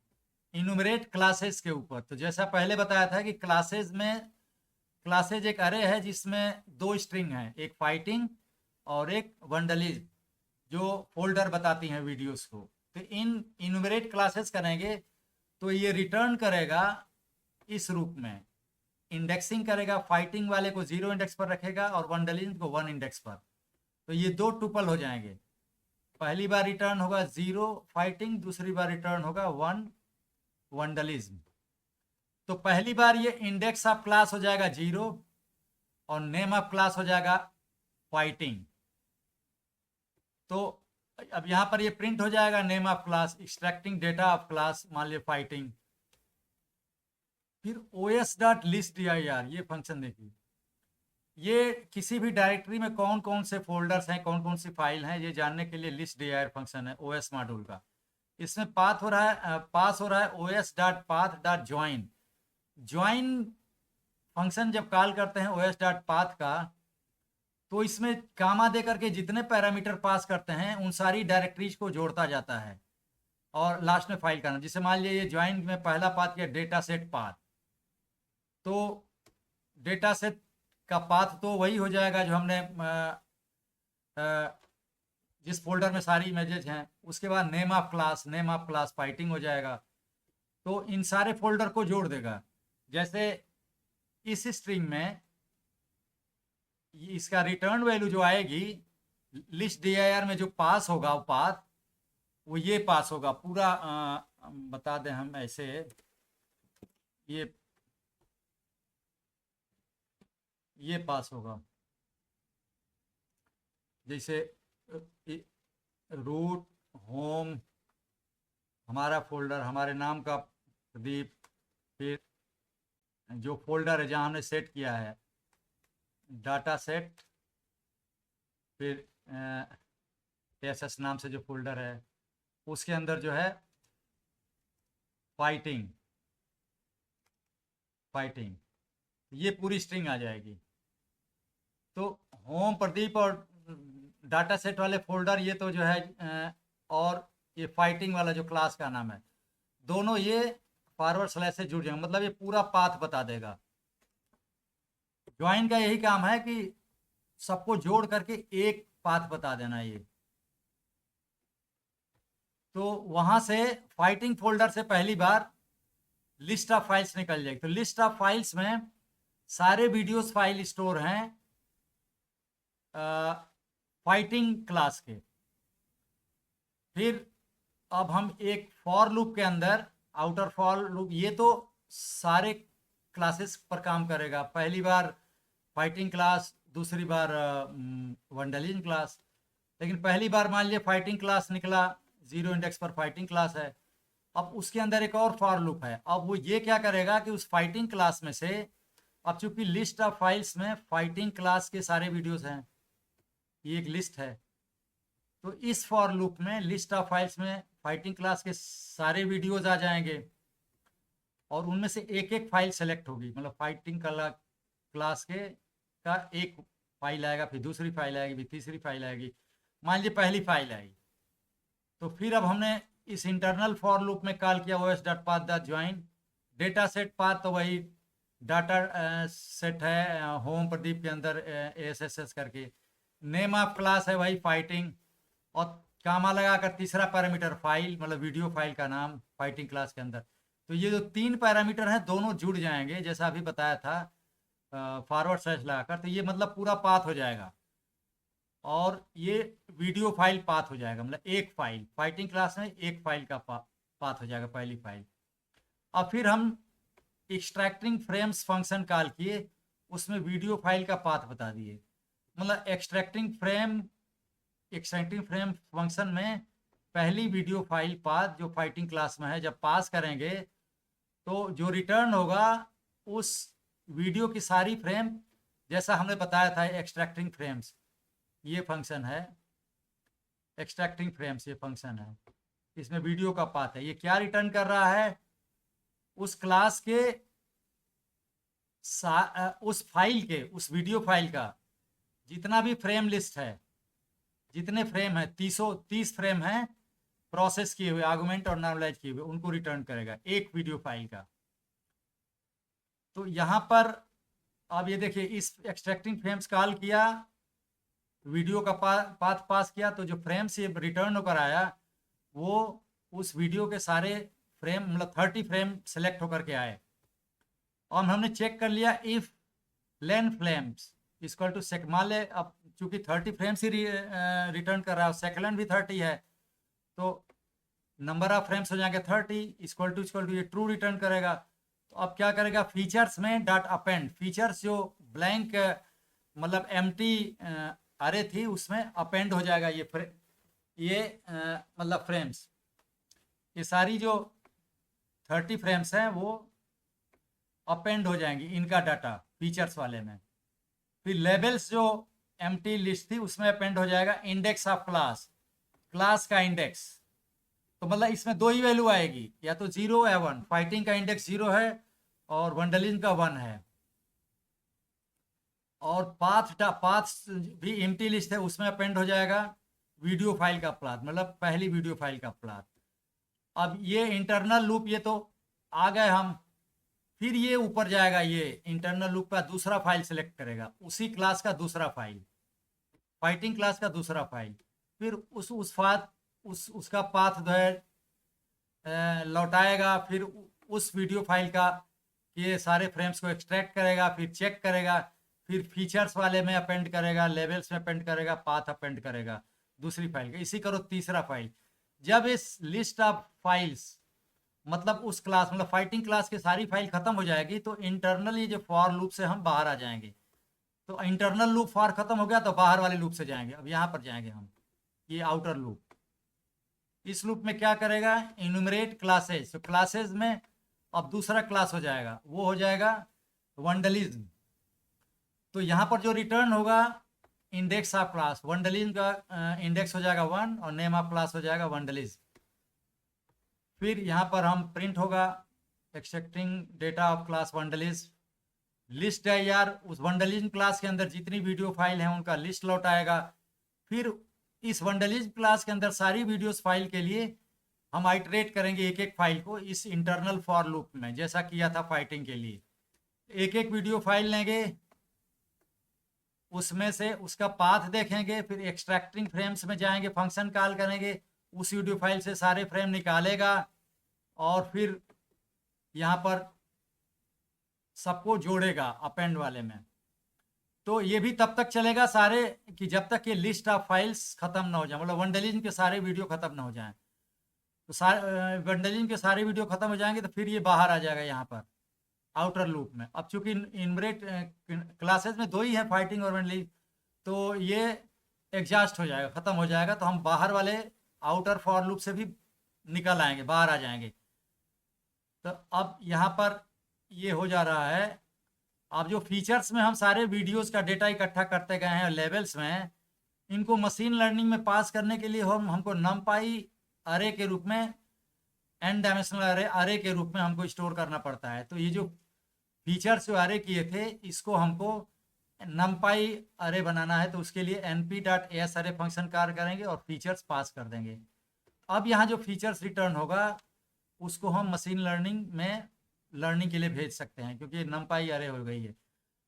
A: इन्यूमरेट क्लासेस के ऊपर। तो जैसा पहले बताया था कि क्लासेस में, क्लासेज एक अरे है जिसमें 2 स्ट्रिंग हैं, एक फाइटिंग और एक वंडलिज्म, जो फोल्डर बताती हैं वीडियोस को। तो इन इन्यूमरेट क्लासेस करेंगे तो ये रिटर्न करेगा इस रूप में, इंडेक्सिंग करेगा, फाइटिंग वाले को 0 इंडेक्स पर रखेगा और वंडलिज्म को 1 इंडेक्स पर। तो ये 2 टुपल हो जाएंगे, पहली बार रिटर्न होगा 0 फाइटिंग, दूसरी बार रिटर्न होगा 1 वंडलिज्म। तो पहली बार ये इंडेक्स ऑफ क्लास हो जाएगा 0 और नेम ऑफ क्लास हो जाएगा फाइटिंग। तो अब यहाँ पर ये प्रिंट हो जाएगा name of class, extracting data of class, मान लिया फाइटिंग। फिर os.listdir, ये फंक्शन देखिए, ये किसी भी डायरेक्टरी में कौन कौन से फोल्डर्स हैं, कौन कौन सी फाइल हैं, ये जानने के लिए लिस्ट dir फंक्शन है ओएस मॉड्यूल का। इसमें पास हो रहा है os.path.join। ज्वाइन फंक्शन जब कॉल करते हैं os.path का, तो इसमें कामा दे करके जितने पैरामीटर पास करते हैं उन सारी डायरेक्टरीज को जोड़ता जाता है और लास्ट में फाइल का नाम। जैसे मान लीजिए ये ज्वाइन में पहला पाथ किया डेटा सेट पाथ, तो डेटा सेट का पाथ तो वही हो जाएगा जो हमने जिस फोल्डर में सारी इमेजेस हैं। उसके बाद नेम ऑफ क्लास फाइटिंग हो जाएगा। तो इन सारे फोल्डर को जोड़ देगा। जैसे इस स्ट्रिंग में इसका रिटर्न वैल्यू जो आएगी लिस्ट dir में, जो पास होगा वो पाथ, वो ये पास होगा पूरा। बता दें हम ऐसे, ये पास होगा, जैसे रूट होम, हमारा फोल्डर, हमारे नाम का प्रदीप, फिर जो फोल्डर है जहाँ हमने सेट किया है डाटा सेट, फिर एस नाम से जो फोल्डर है उसके अंदर जो है फाइटिंग, ये पूरी स्ट्रिंग आ जाएगी। तो होम प्रदीप और डाटा सेट वाले फोल्डर ये तो जो है, और ये फाइटिंग वाला जो क्लास का नाम है, दोनों ये फॉरवर्ड स्लैश से जुड़ जाएंगे, मतलब ये पूरा पाथ बता देगा। ज्वाइन का यही काम है कि सबको जोड़ करके एक पाथ बता देना ये। तो वहां से फाइटिंग फोल्डर से पहली बार लिस्ट ऑफ फाइल्स निकल जाएगी। तो लिस्ट ऑफ फाइल्स में सारे वीडियोस फाइल स्टोर हैं फाइटिंग क्लास के। फिर अब हम एक फॉर लूप के अंदर, आउटर फॉर लूप, ये तो सारे क्लासेस पर काम करेगा। पहली बार फाइटिंग क्लास, दूसरी बार वंडलिज्म क्लास। लेकिन पहली बार मान लिया फाइटिंग क्लास निकला, 0 इंडेक्स पर फाइटिंग क्लास है। अब उसके अंदर एक और फॉर लूप है। अब वो ये क्या करेगा कि उस फाइटिंग क्लास में से, अब चूंकि लिस्ट ऑफ फाइल्स में फाइटिंग क्लास के सारे वीडियोस हैं, ये एक लिस्ट है, तो इस फॉर लूप में लिस्ट ऑफ फाइल्स में फाइटिंग क्लास के सारे वीडियोस आ जाएंगे और उनमें से एक एक फाइल सेलेक्ट होगी। मतलब फाइटिंग क्लास के का एक फाइल आएगा, फिर दूसरी फाइल आएगी, फिर तीसरी फाइल आएगी। मान लीजिए पहली फाइल आई, तो फिर अब हमने इस इंटरनल फॉर लूप में कॉल किया os.path.join। डेटा सेट पाथ तो वही डाटा सेट है होम प्रदीप के अंदर ASSS करके। नेम ऑफ क्लास है वही फाइटिंग, और कामा लगाकर तीसरा पैरामीटर फाइल, मतलब वीडियो फाइल का नाम फाइटिंग क्लास के अंदर। तो ये जो 3 पैरामीटर हैं दोनों जुड़ जाएंगे, जैसा अभी बताया था फॉरवर्ड स्लैश लगाकर। तो ये मतलब पूरा पाथ हो जाएगा और ये वीडियो फाइल पाथ हो जाएगा। मतलब एक फाइल फाइटिंग क्लास में एक फाइल का पाथ हो जाएगा, पहली फाइल। अब फिर हम एक्सट्रैक्टिंग फ्रेम्स फंक्शन कॉल किए, उसमें वीडियो फाइल का पाथ बता दिए। मतलब एक्सट्रैक्टिंग फ्रेम फंक्शन में पहली वीडियो फाइल पाथ जो फाइटिंग क्लास में है, जब पास करेंगे तो जो रिटर्न होगा उस वीडियो की सारी फ्रेम, जैसा हमने बताया था एक्सट्रैक्टिंग फ्रेम्स, ये फंक्शन है एक्सट्रैक्टिंग फ्रेम्स, ये फंक्शन है, इसमें वीडियो का पाथ है। ये क्या रिटर्न कर रहा है उस क्लास के उस फाइल के, उस वीडियो फाइल का जितना भी फ्रेम लिस्ट है, जितने फ्रेम है, 30 फ्रेम है प्रोसेस किए हुए, आर्गुमेंट और नॉर्मलाइज किए हुए, उनको रिटर्न करेगा एक वीडियो फाइल का। तो यहाँ पर अब ये देखिए, इस एक्सट्रैक्टिंग फ्रेम्स कॉल किया, वीडियो का पाथ पास किया, तो जो फ्रेम्स ये रिटर्न होकर आया वो उस वीडियो के सारे फ्रेम, मतलब 30 फ्रेम सेलेक्ट होकर के आए। और हमने चेक कर लिया if len frames equal to sec, मान ले अब चूंकि 30 फ्रेम्स ही रिटर्न कर रहा है, सेकंड भी 30 है, तो नंबर ऑफ फ्रेम्स हो जाएंगे 30 इक्वल टू ये ट्रू रिटर्न करेगा। तो अब क्या करेगा, फीचर्स में डॉट अपेंड, फीचर्स जो ब्लैंक मतलब एम्प्टी अरे थी उसमें अपेंड हो जाएगा ये मतलब फ्रेम्स, ये सारी जो 30 फ्रेम्स हैं वो अपेंड हो जाएंगी इनका डाटा फीचर्स वाले में। फिर लेबल्स जो एम्प्टी लिस्ट थी उसमें अपेंड हो जाएगा इंडेक्स ऑफ क्लास, क्लास का इंडेक्स। तो मतलब इसमें दो ही वैल्यू आएगी, या तो 0 या 1। फाइटिंग का इंडेक्स 0 है और वंडलिज्म का 1 है। और पाथ भी एम्प्टी लिस्ट है, उसमें अपेंड हो जाएगा वीडियो फाइल का पाथ, मतलब पहली वीडियो फाइल का पाथ। अब ये इंटरनल लूप, ये तो आ गए हम, फिर ये ऊपर जाएगा, ये इंटरनल लूप का दूसरा फाइल सेलेक्ट करेगा, उसी क्लास का दूसरा फाइल, फाइटिंग क्लास का दूसरा फाइल, फिर उसका पाथ जो है लौटाएगा, फिर उस वीडियो फाइल का ये सारे फ्रेम्स को एक्सट्रैक्ट करेगा, फिर चेक करेगा, फिर फीचर्स वाले में अपेंड करेगा, लेवल्स में अपेंड करेगा, पाथ अपेंड करेगा दूसरी फाइल का, इसी करो तीसरा फाइल। जब इस लिस्ट ऑफ फाइल्स मतलब उस क्लास, मतलब फाइटिंग क्लास की सारी फाइल खत्म हो जाएगी, तो इंटरनल ये जो फॉर लूप से हम बाहर आ जाएंगे। तो इंटरनल लूप फॉर खत्म हो गया तो बाहर वाले लूप से जाएंगे, अब यहाँ पर जाएंगे हम, ये आउटर लूप। इस लूप में क्या करेगा, इन्यूमरेट क्लासेज, तो क्लासेज में अब दूसरा क्लास हो जाएगा, वो हो जाएगा वंडलिज्म। तो यहाँ पर जो रिटर्न होगा इंडेक्स ऑफ क्लास, वंडलिज्म का इंडेक्स हो जाएगा 1 और नेम ऑफ क्लास हो जाएगा वंडलिज्म। फिर यहाँ पर हम प्रिंट होगा extracting data of class vandalism, list है यार, उस वंडलिज्म क्लास के अंदर जितनी वीडियो फाइल है उनका लिस्ट लौट आएगा। फिर इस वंडलिज्म क्लास के अंदर सारी वीडियोस फाइल के लिए हम आइटरेट करेंगे एक एक फाइल को इस इंटरनल फॉर लूप में, जैसा किया था फाइटिंग के लिए। एक एक वीडियो फाइल लेंगे, उसमें से उसका पाथ देखेंगे, फिर एक्सट्रैक्टिंग फ्रेम्स में जाएंगे, फंक्शन कॉल करेंगे, उस वीडियो फाइल से सारे फ्रेम निकालेगा और फिर यहाँ पर सबको जोड़ेगा अपेंड वाले में। तो ये भी तब तक चलेगा सारे कि जब तक ये लिस्ट ऑफ फाइल्स खत्म ना हो जाए, मतलब वंडलिज्म के सारे वीडियो खत्म ना हो जाए। तो वंडलिज्म के सारे वीडियो खत्म हो जाएंगे तो फिर ये बाहर आ जाएगा यहाँ पर आउटर लूप में। अब चूंकि इनब्रेड क्लासेस में दो ही है, फाइटिंग और वंडलिज्म, तो ये एग्जॉस्ट हो जाएगा, खत्म हो जाएगा, तो हम बाहर वाले आउटर फॉर लूप से भी निकल आएंगे, बाहर आ जाएंगे। तो अब यहाँ पर ये हो जा रहा है। अब जो फीचर्स में हम सारे वीडियोस का डेटा इकट्ठा करते गए हैं लेवल्स में, इनको मशीन लर्निंग में पास करने के लिए हमको नमपाई अरे के रूप में, एन डायमेंशनल अरे के रूप में हमको स्टोर करना पड़ता है। तो ये जो फीचर्स जो अरे किए थे इसको हमको नमपाई अरे बनाना है, तो उसके लिए np.as अरे फंक्शन कॉल करेंगे और फीचर्स पास कर देंगे। अब यहाँ जो फीचर्स रिटर्न होगा उसको हम मशीन लर्निंग में लर्निंग के लिए भेज सकते हैं, क्योंकि नमपाई अरे हो गई है।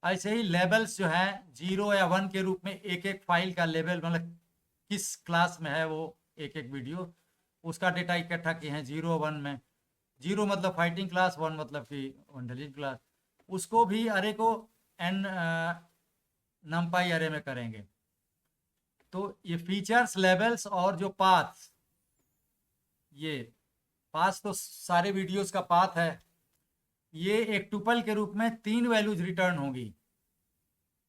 A: ऐसे ही लेबल्स जो है 0 या 1 के रूप में एक एक फाइल का लेबल, मतलब किस क्लास में है वो एक एक वीडियो, उसका डेटा इकट्ठा किए हैं 0 1 में। 0 मतलब फाइटिंग क्लास, 1 मतलब कि वंडलिज्म क्लास, उसको भी अरे को एन नमपाई अरे में करेंगे। तो ये फीचर्स, लेबल्स और जो पाथ, ये पाथ तो सारे वीडियोस का पाथ है, ये एक टुपल के रूप में 3 वैल्यूज रिटर्न होगी।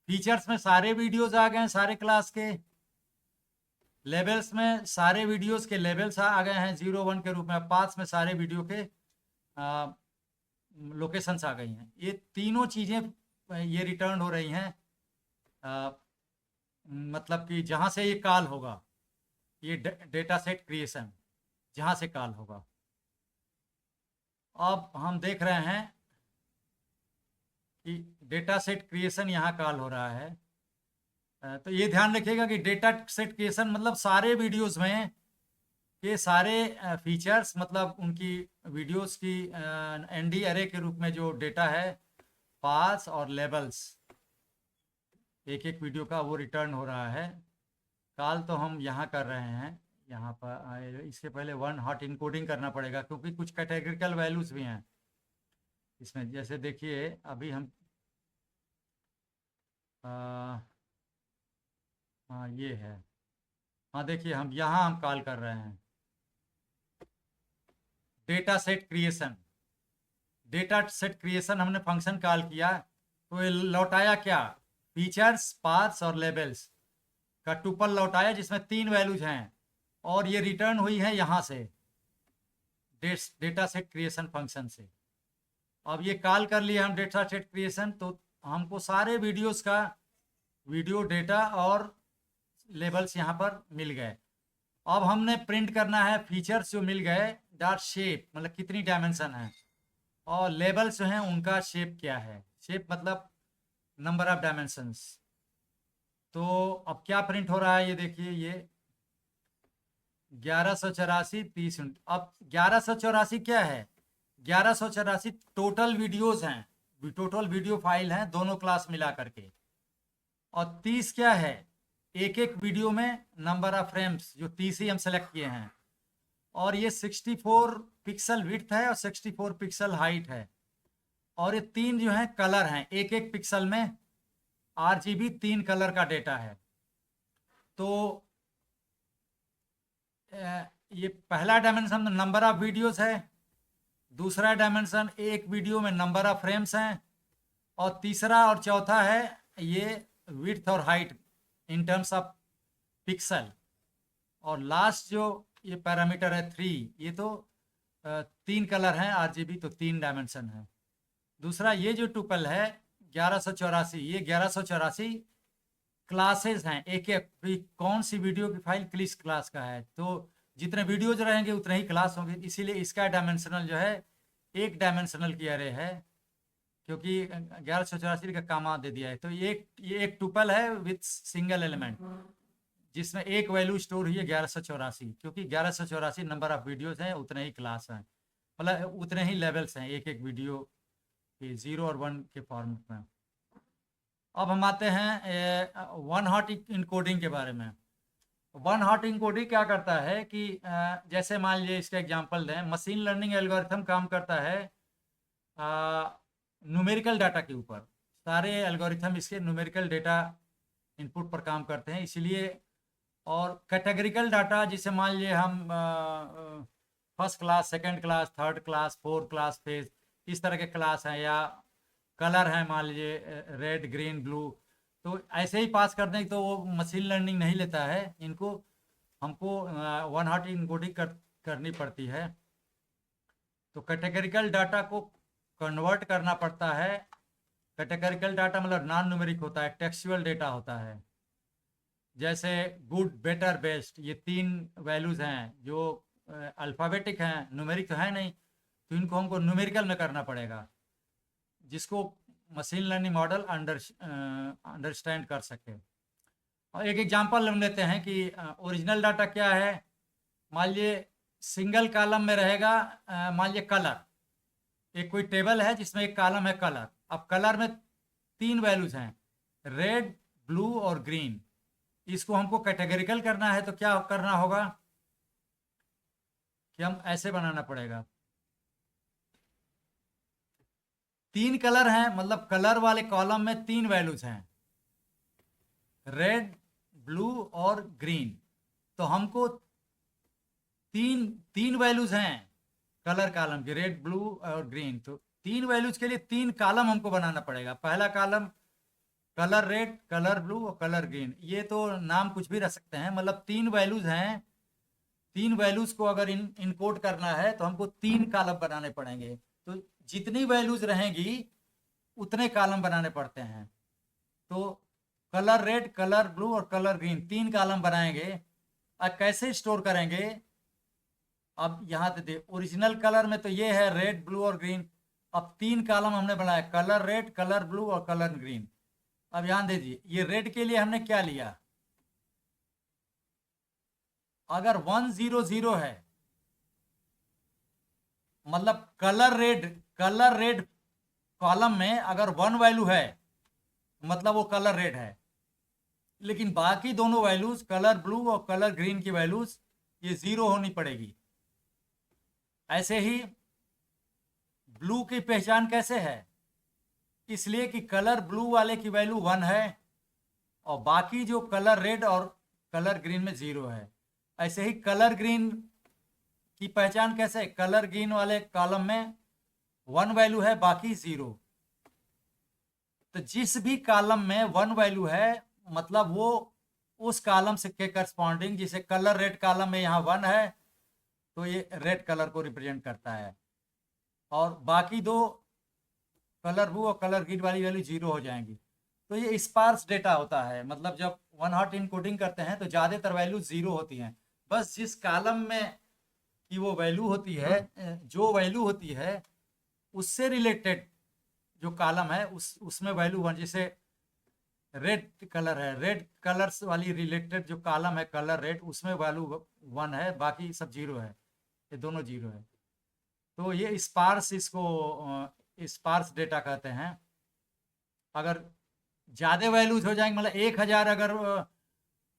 A: फीचर्स में सारे वीडियोस आ गए हैं सारे क्लास के, लेबल्स में सारे वीडियोस के लेबल्स आ गए हैं 0 1 के रूप में, पाथ्स में सारे वीडियो के लोकेशंस आ गई हैं। ये तीनों चीज़ें ये रिटर्न हो रही हैं, मतलब कि जहाँ से ये कॉल होगा, ये डेटा सेट क्रिएशन जहाँ से कॉल होगा। अब हम देख रहे हैं कि डेटा सेट क्रिएशन यहाँ कॉल हो रहा है। तो ये ध्यान रखिएगा कि डेटा सेट क्रिएशन मतलब सारे वीडियोस में ये सारे फीचर्स, मतलब उनकी वीडियोस की एनडी अरे के रूप में जो डेटा है, पास और लेबल्स, एक एक वीडियो का वो रिटर्न हो रहा है। कॉल तो हम यहाँ कर रहे हैं, यहाँ पर इसके पहले वन हॉट इनकोडिंग करना पड़ेगा क्योंकि कुछ कैटेगरिकल वैल्यूज भी हैं इसमें। जैसे देखिए अभी हम हाँ ये है, हाँ देखिए हम यहाँ हम कॉल कर रहे हैं data set creation. Data set creation हमने फंक्शन कॉल किया तो ये लौटाया क्या, फीचर्स, पाथ्स और लेबल्स का टुपल लौटाया जिसमें 3 वैल्यूज हैं, और ये रिटर्न हुई है यहाँ से डेटा सेट क्रिएशन फंक्शन से। अब ये कॉल कर लिया हम डेटा सेट क्रिएशन, तो हमको सारे वीडियोस का वीडियो डेटा और लेबल्स यहाँ पर मिल गए। अब हमने प्रिंट करना है फीचर्स जो मिल गए, डॉट शेप मतलब कितनी डायमेंशन है, और लेबल्स जो हैं उनका शेप क्या है, शेप मतलब नंबर ऑफ डायमेंशंस। तो अब क्या प्रिंट हो रहा है ये देखिए, ये 1184 30। अब 1184 क्या है, 1184 टोटल वीडियोस हैं, टोटल वीडियो फाइल हैं दोनों क्लास मिला करके। और 30 क्या है, एक एक वीडियो में नंबर ऑफ फ्रेम्स जो 30 ही हम सेलेक्ट किए हैं। और ये 64 पिक्सल विड्थ है और 64 पिक्सल हाइट है। और ये 3 जो है कलर हैं, एक एक पिक्सल में RGB 3 कलर का डेटा है। तो ये पहला डायमेंशन नंबर ऑफ वीडियोस है, दूसरा डायमेंशन एक वीडियो में नंबर ऑफ फ्रेम्स हैं, और तीसरा और चौथा है ये विड्थ और height in terms of pixel. और लास्ट जो ये पैरामीटर है 3, ये तो 3 कलर हैं RGB, तो 3 डायमेंशन है। दूसरा ये जो टुपल है 1184, ये 1184 क्लासेस हैं, एक एक कौन सी वीडियो की फाइल किस क्लास का है, तो जितने वीडियोज रहेंगे उतने ही क्लास होंगे, इसीलिए इसका डायमेंशनल जो है एक डायमेंशनल की अरे है, क्योंकि 1184 का कामा दे दिया है। तो ये एक टुपल है विथ सिंगल एलिमेंट जिसमें एक वैल्यू स्टोर हुई है 1184, क्योंकि 1184 नंबर ऑफ वीडियोस हैं उतने ही क्लास हैं, मतलब उतने ही लेवल्स हैं एक एक वीडियो के 0 और 1 के फॉर्मेट में। अब हम आते हैं वन हॉट इनकोडिंग के बारे में। वन हॉट इनकोडिंग क्या करता है कि जैसे मान लीजिए इसका एग्जांपल दें, मशीन लर्निंग एल्गोरिथम काम करता है न्यूमेरिकल डाटा के ऊपर। सारे एल्गोरिथम इसके न्यूमेरिकल डेटा इनपुट पर काम करते हैं, इसीलिए। और कैटेगरिकल डाटा जिसे मान लीजिए हम first class, second class, third class, fourth class, phase, इस तरह के क्लास हैं, या कलर हैं मान लीजिए रेड, ग्रीन, ब्लू, तो ऐसे ही पास कर दें तो वो मशीन लर्निंग नहीं लेता है, इनको हमको वन हॉट इनकोडिंग करनी पड़ती है। तो कैटेगरिकल डाटा को कन्वर्ट करना पड़ता है। कैटेगरिकल डाटा मतलब नॉन न्यूमेरिक होता है, टेक्सचुअल डेटा होता है। जैसे गुड, बेटर, बेस्ट, ये 3 वैल्यूज हैं जो अल्फ़ाबेटिक हैं, न्यूमेरिक तो है नहीं, तो इनको हमको न्यूमेरिकल में करना पड़ेगा जिसको मशीन लर्निंग मॉडल अंडरस्टैंड कर सके। और एक एग्जांपल हम लेते हैं कि ओरिजिनल डाटा क्या है। मान लीजिए सिंगल कॉलम में रहेगा, मान लीजिए कलर, एक कोई टेबल है जिसमें एक कॉलम है कलर। अब कलर में 3 वैल्यूज हैं, रेड, ब्लू और ग्रीन। इसको हमको कैटेगरिकल करना है तो क्या करना होगा कि हम ऐसे बनाना पड़ेगा, 3 कलर हैं, मतलब कलर वाले कॉलम में 3 वैल्यूज हैं, रेड, ब्लू और ग्रीन। तो हमको तीन वैल्यूज हैं कलर कॉलम की, रेड, ब्लू और ग्रीन। तो 3 वैल्यूज के लिए 3 कॉलम हमको बनाना पड़ेगा। पहला column colour red, colour blue और कलर ग्रीन, ये तो नाम कुछ भी रख सकते हैं, मतलब 3 वैल्यूज हैं। 3 वैल्यूज को अगर इनकोड करना है तो हमको 3 कॉलम बनाने पड़ेंगे। तो जितनी वैल्यूज रहेंगी उतने कॉलम बनाने पड़ते हैं। तो कलर रेड, कलर ब्लू और कलर ग्रीन 3 कॉलम बनाएंगे। और कैसे स्टोर करेंगे, अब यहाँ देखिए ओरिजिनल कलर में तो ये है रेड, ब्लू और ग्रीन। अब 3 कॉलम हमने बनाया, कलर रेड, कलर ब्लू और कलर ग्रीन। अब ध्यान दीजिए, ये रेड के लिए हमने क्या लिया, अगर 100 है मतलब कलर रेड कॉलम में अगर 1 वैल्यू है मतलब वो कलर रेड है, लेकिन बाकी दोनों वैल्यूज कलर ब्लू और कलर ग्रीन की वैल्यूज ये 0 होनी पड़ेगी। ऐसे ही ब्लू की पहचान कैसे है, इसलिए कि कलर ब्लू वाले की वैल्यू 1 है और बाकी जो कलर रेड और कलर ग्रीन में 0 है। ऐसे ही कलर ग्रीन की पहचान कैसे, कलर ग्रीन वाले कॉलम में 1 वैल्यू है बाकी 0। तो जिस भी कॉलम में 1 वैल्यू है मतलब वो उस कॉलम से के करस्पॉन्डिंग, जिसे कलर रेड कॉलम में यहाँ 1 है तो ये रेड कलर को रिप्रेजेंट करता है, और बाकी दो कलर ब्लू और कलर ग्रीन वाली वैल्यू 0 हो जाएंगी। तो ये स्पार्स डेटा होता है, मतलब जब वन हॉट इनकोडिंग करते हैं तो ज़्यादातर वैल्यू 0 होती हैं। बस जिस कॉलम में की वो वैल्यू होती है, जो वैल्यू होती है उससे रिलेटेड जो कॉलम है उसमें वैल्यू 1, जैसे रेड कलर है, रेड कलर्स वाली रिलेटेड जो कॉलम है कलर रेड, उसमें वैल्यू 1 है बाकी सब 0 है, ये दोनों 0 है। तो ये स्पार्स, इसको स्पार्स डेटा कहते हैं। अगर ज़्यादा वैल्यूज हो जाएंगे, मतलब 1000 अगर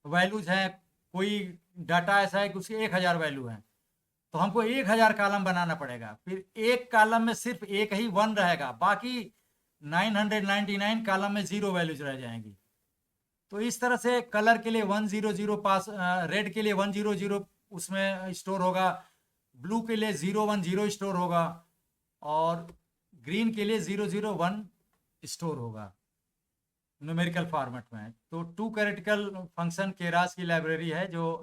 A: वैल्यूज हैं, कोई डाटा ऐसा है कि उसके 1000 वैल्यू हैं, तो हमको 1000 कॉलम बनाना पड़ेगा। फिर एक कॉलम में सिर्फ एक ही 1 रहेगा, बाकी 999 कॉलम में 0 वैल्यूज रह जाएंगी। तो इस तरह से कलर के लिए 100 पास, रेड के लिए 100 उसमें स्टोर होगा, ब्लू के लिए 010 स्टोर होगा और ग्रीन के लिए 001 स्टोर होगा न्यूमेरिकल फॉर्मेट में। तो 2 कैरेटिकल फंक्शन केरास की लाइब्रेरी है जो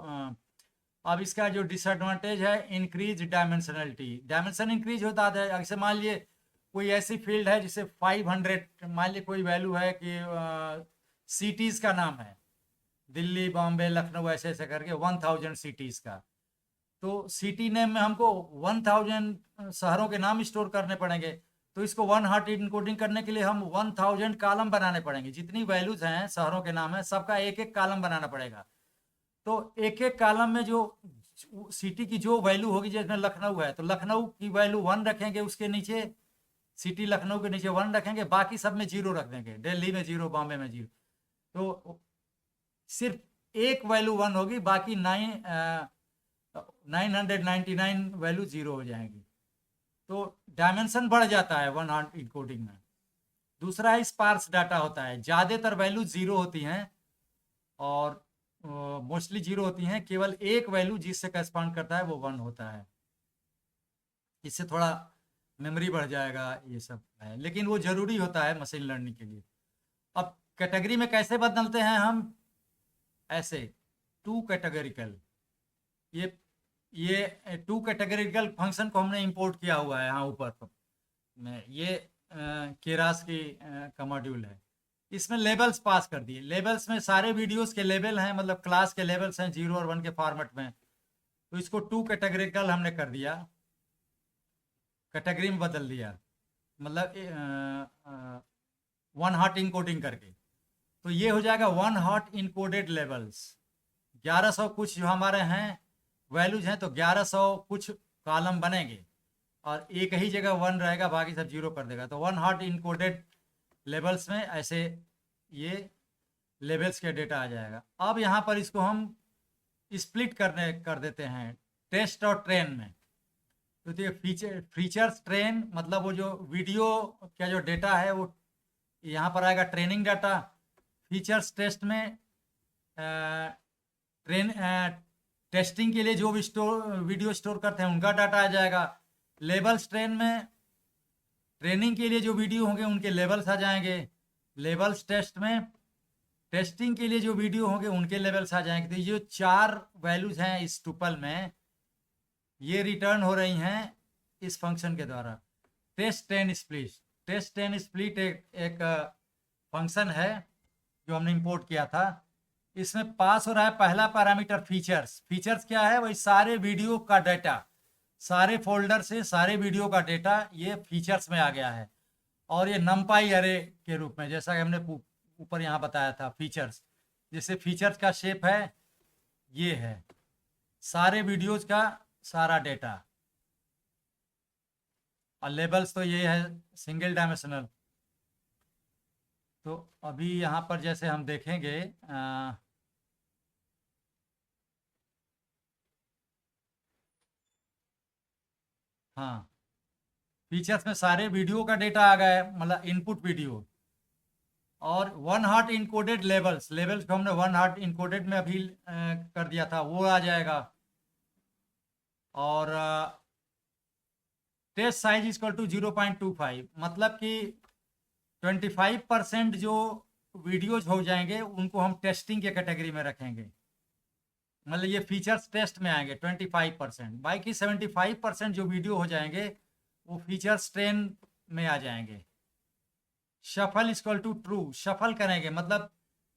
A: अब इसका जो डिसएडवांटेज है, इंक्रीज डायमेंशनलिटी, डायमेंशन इंक्रीज होता है। जैसे मान लीजिए कोई ऐसी फील्ड है जिसे 500, मान लीजिए कोई वैल्यू है कि सिटीज़ का नाम है, दिल्ली, बॉम्बे, लखनऊ, ऐसे ऐसे करके 1000 सिटीज़ का। तो सिटी नेम में हमको 1000 शहरों के नाम स्टोर करने पड़ेंगे। तो इसको 1 हॉट इनकोडिंग करने के लिए हम 1000 कॉलम बनाने पड़ेंगे। जितनी वैल्यूज हैं शहरों के नाम है सबका एक एक कॉलम बनाना पड़ेगा। तो एक एक कॉलम में जो सिटी की जो वैल्यू होगी, जैसे लखनऊ है तो लखनऊ की वैल्यू 1 रखेंगे, उसके नीचे सिटी लखनऊ के नीचे 1 रखेंगे, बाकी सब में 0 रख देंगे, दिल्ली में 0, बॉम्बे में 0। तो सिर्फ एक वैल्यू 1 होगी, बाकी 999 वैल्यू 0 हो जाएंगी। तो डायमेंशन बढ़ जाता है 1 हॉट इनकोडिंग में। दूसरा है स्पार्स डाटा होता है, ज़्यादातर वैल्यू 0 होती हैं और मोस्टली 0 होती हैं, केवल एक वैल्यू जिससे करस्पॉन्ड करता है वो 1 होता है। इससे थोड़ा मेमोरी बढ़ जाएगा, ये सब है, लेकिन वो ज़रूरी होता है मशीन लर्निंग के लिए। अब कैटेगरी में कैसे बदलते हैं हम, ऐसे 2 कैटेगरिकल, ये 2 कैटेगरिकल फंक्शन को हमने इंपोर्ट किया हुआ है यहाँ ऊपर में। ये केरास की का मॉड्यूल है, इसमें लेबल्स पास कर दिए। लेबल्स में सारे वीडियोस के लेबल हैं, मतलब क्लास के लेबल्स हैं 0 और 1 के फॉर्मेट में। तो इसको 2 कैटेगरिकल हमने कर दिया, कैटेगरी में बदल दिया, मतलब 1 हॉट इनकोडिंग करके। तो ये हो जाएगा 1 हॉट इनकोडेड लेबल्स। 1100 कुछ जो हमारे हैं वैल्यूज हैं, तो 1100 कुछ कॉलम बनेंगे और एक ही जगह 1 रहेगा, बाकी सब 0 कर देगा। तो 1 हॉट इनकोडेड लेबल्स में ऐसे ये लेबल्स के डेटा आ जाएगा। अब यहाँ पर इसको हम स्प्लिट कर देते हैं टेस्ट और ट्रेन में। तो ये फीचर्स ट्रेन, मतलब वो जो वीडियो का जो डेटा है वो यहाँ पर आएगा ट्रेनिंग डाटा। फीचर्स टेस्ट में टेस्टिंग के लिए जो भी वीडियो स्टोर करते हैं उनका डाटा आ जाएगा। लेबल्स ट्रेन में ट्रेनिंग के लिए जो वीडियो होंगे उनके लेवल्स आ जाएंगे। लेवल्स टेस्ट में टेस्टिंग के लिए जो वीडियो होंगे उनके लेवल्स आ जाएंगे। तो ये 4 वैल्यूज हैं इस टुपल में, ये रिटर्न हो रही हैं इस फंक्शन के द्वारा। Test and split, test and split एक फंक्शन है जो हमने इंपोर्ट किया था। इसमें पास हो रहा है पहला पैरामीटर फीचर्स। फीचर्स क्या है, वही सारे वीडियो का डाटा सारे फोल्डर से सारे वीडियो का डेटा ये फीचर्स में आ गया है, और ये नमपाई अरे के रूप में, जैसा कि हमने ऊपर यहाँ बताया था फीचर्स, जैसे फीचर्स का शेप है ये है, सारे वीडियोज का सारा डेटा, और लेबल्स तो ये है सिंगल डायमेंशनल। तो अभी यहाँ पर जैसे हम देखेंगे हाँ, फीचर्स में सारे वीडियो का डेटा आ गया है, मतलब इनपुट वीडियो, और one hot encoded labels, labels को हमने वन हॉट इनकोडेड में अभी कर दिया था, वो आ जाएगा। और टेस्ट साइज इक्वल टू 0.25, मतलब कि 25% जो वीडियोज हो जाएंगे उनको हम टेस्टिंग के कैटेगरी में रखेंगे, मतलब ये फीचर्स टेस्ट में आएंगे 25%, बाकी 75% जो वीडियो हो जाएंगे वो फीचर्स ट्रेन में आ जाएंगे। Shuffle equal to true, shuffle करेंगे मतलब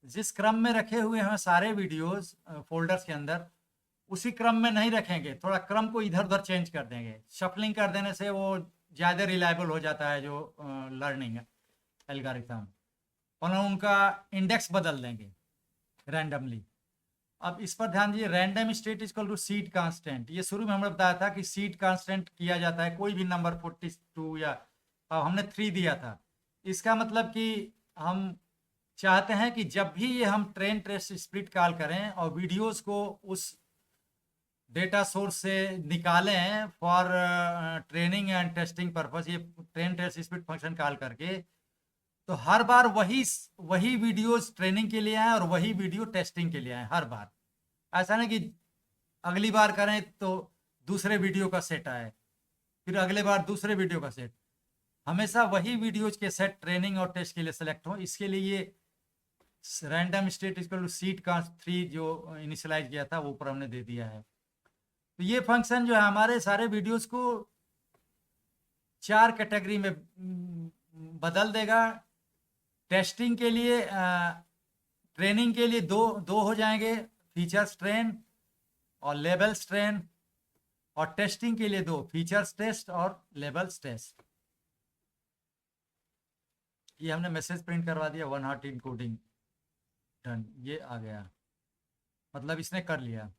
A: जिस क्रम में रखे हुए हैं सारे वीडियोस फोल्डर्स के अंदर, उसी क्रम में नहीं रखेंगे, थोड़ा क्रम को इधर उधर चेंज कर देंगे। शफलिंग कर देने से वो ज़्यादा रिलायबल हो जाता है जो लर्निंग एल्गोरिथम, और उनका इंडेक्स बदल देंगे रैंडमली। अब इस पर ध्यान दीजिए, random state equal to seed constant, ये शुरू में हमने बताया था कि सीड कांस्टेंट किया जाता है कोई भी नंबर 42 या हमने 3 दिया था। इसका मतलब कि हम चाहते हैं कि जब भी ये हम ट्रेन ट्रेस स्प्लिट कॉल करें और वीडियोस को उस डेटा सोर्स से निकालें for training and testing purpose, ये ट्रेन ट्रेस स्प्लिट फंक्शन कॉल करके, तो हर बार वही वीडियोस ट्रेनिंग के लिए आए और वही वीडियो टेस्टिंग के लिए आए हर बार। ऐसा नहीं कि अगली बार करें तो दूसरे वीडियो का सेट आए, फिर अगले बार दूसरे वीडियो का सेट, हमेशा वही वीडियोज के सेट ट्रेनिंग और टेस्ट के लिए सेलेक्ट हो। इसके लिए ये random state equal to seed const 3 जो इनिशियलाइज किया था वो ऊपर हमने दे दिया है। तो ये फंक्शन जो है हमारे सारे वीडियोज को 4 कैटेगरी में बदल देगा। टेस्टिंग के लिए ट्रेनिंग के लिए दो हो जाएंगे, फीचर्स ट्रेन और लेबल्स ट्रेन, और टेस्टिंग के लिए 2, फीचर्स टेस्ट और लेबल्स टेस्ट। ये हमने मैसेज प्रिंट करवा दिया, वन हॉट इनकोडिंग डन, ये आ गया, मतलब इसने कर लिया।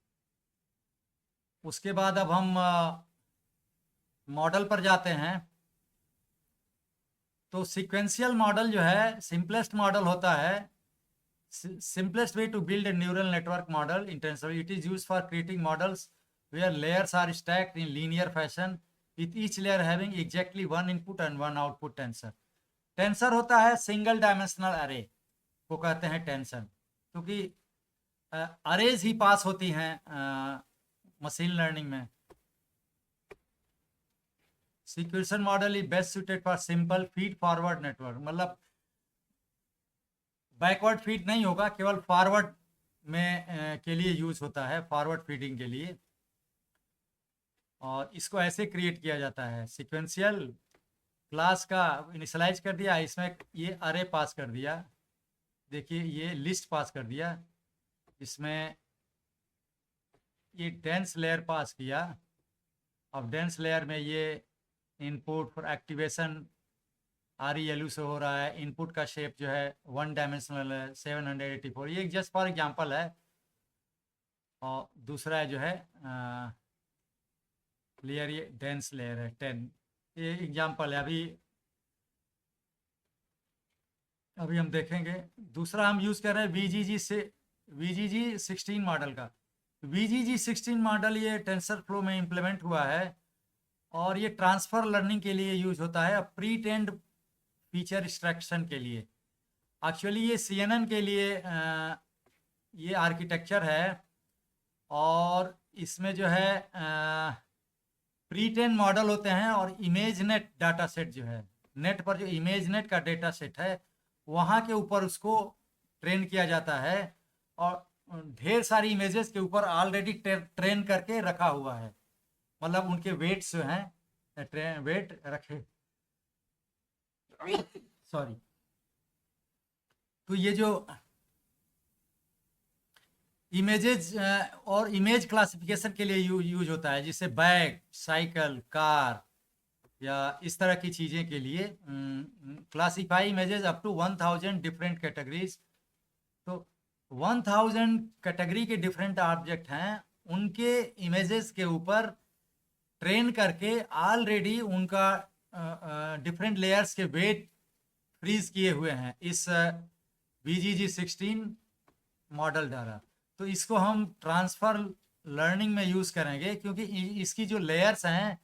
A: उसके बाद अब हम मॉडल पर जाते हैं। तो सीक्वेंशियल मॉडल जो है सिंपलेस्ट मॉडल होता है, simplest way to build a neural network model intentionally. It is used for creating models where layers are stacked in linear fashion with each layer having exactly one input and one output tensor. Tensor होता है single dimensional अरे को कहते हैं tensor, क्योंकि arrays ही पास होती हैं machine learning में। Sequential model is best suited for simple feed forward network, मतलब बैकवर्ड फीड नहीं होगा, केवल फॉरवर्ड में के लिए यूज होता है, फॉरवर्ड फीडिंग के लिए। और इसको ऐसे क्रिएट किया जाता है, सीक्वेंशियल क्लास का इनिशियलाइज कर दिया, इसमें ये अरे पास कर दिया, देखिए ये लिस्ट पास कर दिया, इसमें ये डेंस लेयर पास किया। अब डेंस लेयर में ये इनपुट फॉर एक्टिवेशन ReLU से हो रहा है, इनपुट का शेप जो है 1 डायमेंशनल है 784, ये जस्ट फॉर एग्जांपल है। और दूसरा जो है लेयर, ये डेंस लेयर है 10, ये एग्जांपल है। अभी हम देखेंगे। दूसरा हम यूज़ कर रहे हैं VGG 16 मॉडल का। VGG 16 मॉडल ये टेंसर फ्लो में इम्प्लीमेंट हुआ है, और ये ट्रांसफर लर्निंग के लिए यूज होता है, प्री ट्रेन्ड फीचर एक्सट्रैक्शन के लिए। एक्चुअली ये CNN के लिए ये आर्किटेक्चर है, और इसमें जो है प्री ट्रेन मॉडल होते हैं, और इमेज नेट डाटा सेट जो है, नेट पर जो इमेज नेट का डेटा सेट है वहाँ के ऊपर उसको ट्रेन किया जाता है, और ढेर सारी इमेजेस के ऊपर ऑलरेडी ट्रेन करके रखा हुआ है, मतलब उनके वेट्स जो हैं वेट रखे सॉरी। तो ये जो इमेजेस और इमेज क्लासिफिकेशन के लिए यूज होता है, जिससे बैग, साइकिल, कार या इस तरह की चीज़ें के लिए classify images up to 1000 different categories. तो 1000 कैटेगरी के डिफरेंट ऑब्जेक्ट हैं, उनके इमेजेस के ऊपर ट्रेन करके ऑलरेडी उनका डिफरेंट लेयर्स के वेट फ्रीज किए हुए हैं इस VGG16 मॉडल द्वारा। तो इसको हम ट्रांसफर लर्निंग में यूज़ करेंगे, क्योंकि इसकी जो लेयर्स हैं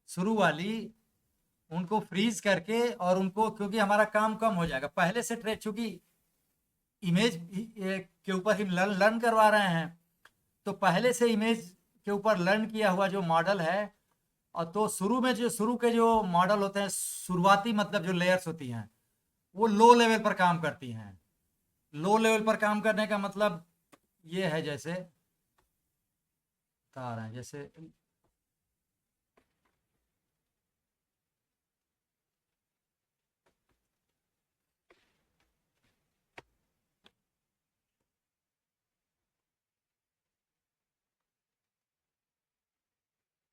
A: शुरू वाली, उनको फ्रीज करके और उनको, क्योंकि हमारा काम कम हो जाएगा पहले से ट्रेन, चूंकि इमेज के ऊपर ही लर्न करवा रहे हैं, तो पहले से इमेज के ऊपर लर्न किया हुआ जो मॉडल है, और तो शुरू के जो मॉडल होते हैं, शुरुआती मतलब जो लेयर्स होती हैं, वो लो लेवल पर काम करती हैं। लो लेवल पर काम करने का मतलब ये है, जैसे बता रहे हैं, जैसे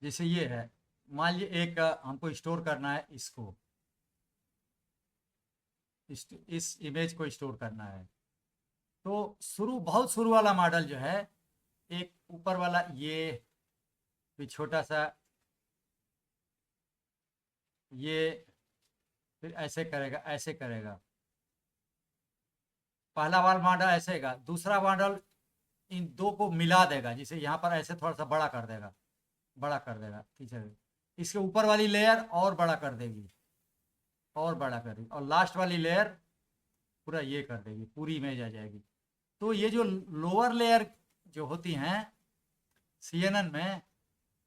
A: जैसे ये है, मान लीजिए एक हमको स्टोर करना है इसको, इस इमेज को स्टोर करना है। तो बहुत शुरू वाला मॉडल जो है, एक ऊपर वाला ये, फिर छोटा सा ये, फिर ऐसे करेगा, ऐसे करेगा। पहला वाला मॉडल ऐसे का, दूसरा मॉडल इन दो को मिला देगा, जिसे यहाँ पर ऐसे थोड़ा सा बड़ा कर देगा, बड़ा कर देगा, ठीक है। इसके ऊपर वाली लेयर और बड़ा कर देगी, और बड़ा कर देगी, और लास्ट वाली लेयर पूरा ये कर देगी, पूरी इमेज आ जाएगी। तो ये जो लोअर लेयर जो होती हैं CNN में,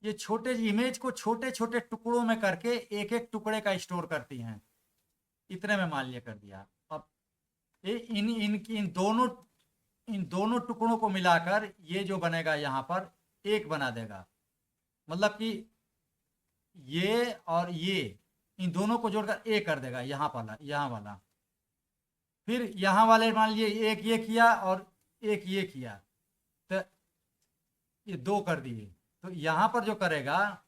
A: ये छोटे इमेज को छोटे छोटे टुकड़ों में करके एक एक टुकड़े का स्टोर करती हैं। इतने में मान लिया कर दिया। अब इन दोनों टुकड़ों को मिलाकर ये जो बनेगा यहाँ पर एक बना देगा। मतलब कि ये और ये, इन दोनों को जोड़कर एक कर देगा, यहाँ वाला। फिर यहाँ वाले मान लीजिए एक ये किया और एक ये किया, तो ये दो कर दिए। तो यहाँ पर जो करेगा,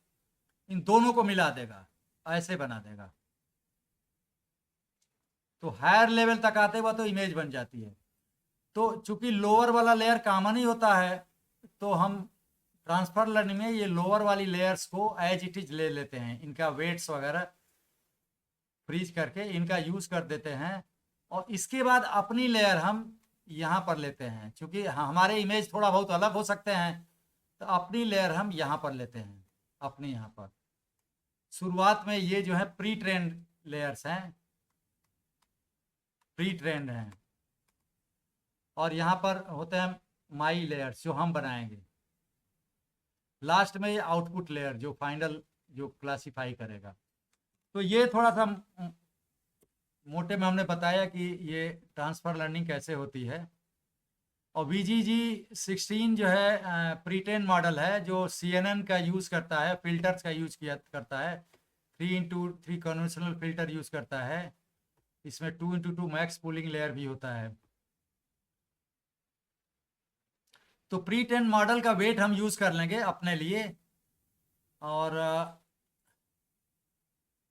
A: इन दोनों को मिला देगा, ऐसे बना देगा। तो हायर लेवल तक आते हुआ तो इमेज बन जाती है। तो चूंकि लोअर वाला लेयर कॉमन ही होता है, तो हम ट्रांसफर लर्निंग में ये लोअर वाली लेयर्स को एज इट इज ले लेते हैं, इनका वेट्स वगैरह फ्रीज करके इनका यूज कर देते हैं, और इसके बाद अपनी लेयर हम यहाँ पर लेते हैं। क्योंकि हमारे इमेज थोड़ा बहुत अलग हो सकते हैं, तो अपनी लेयर हम यहाँ पर लेते हैं, अपने यहाँ पर। शुरुआत में ये जो है प्री ट्रेंड लेयर्स हैं, प्री ट्रेंड हैं, और यहाँ पर होते हैं माई लेयर्स जो हम बनाएंगे। लास्ट में ये आउटपुट लेयर जो फाइनल जो क्लासीफाई करेगा। तो ये थोड़ा सा मोटे में हमने बताया कि ये ट्रांसफर लर्निंग कैसे होती है। और VGG16 जो है प्रीटेन मॉडल है, जो CNN का यूज़ करता है, फिल्टर्स का यूज करता है। 3x3 कन्वेंशनल फिल्टर यूज़ करता है। इसमें 2x2 मैक्स पूलिंग लेयर भी होता है। तो प्रीटेन मॉडल का वेट हम यूज़ कर लेंगे अपने लिए, और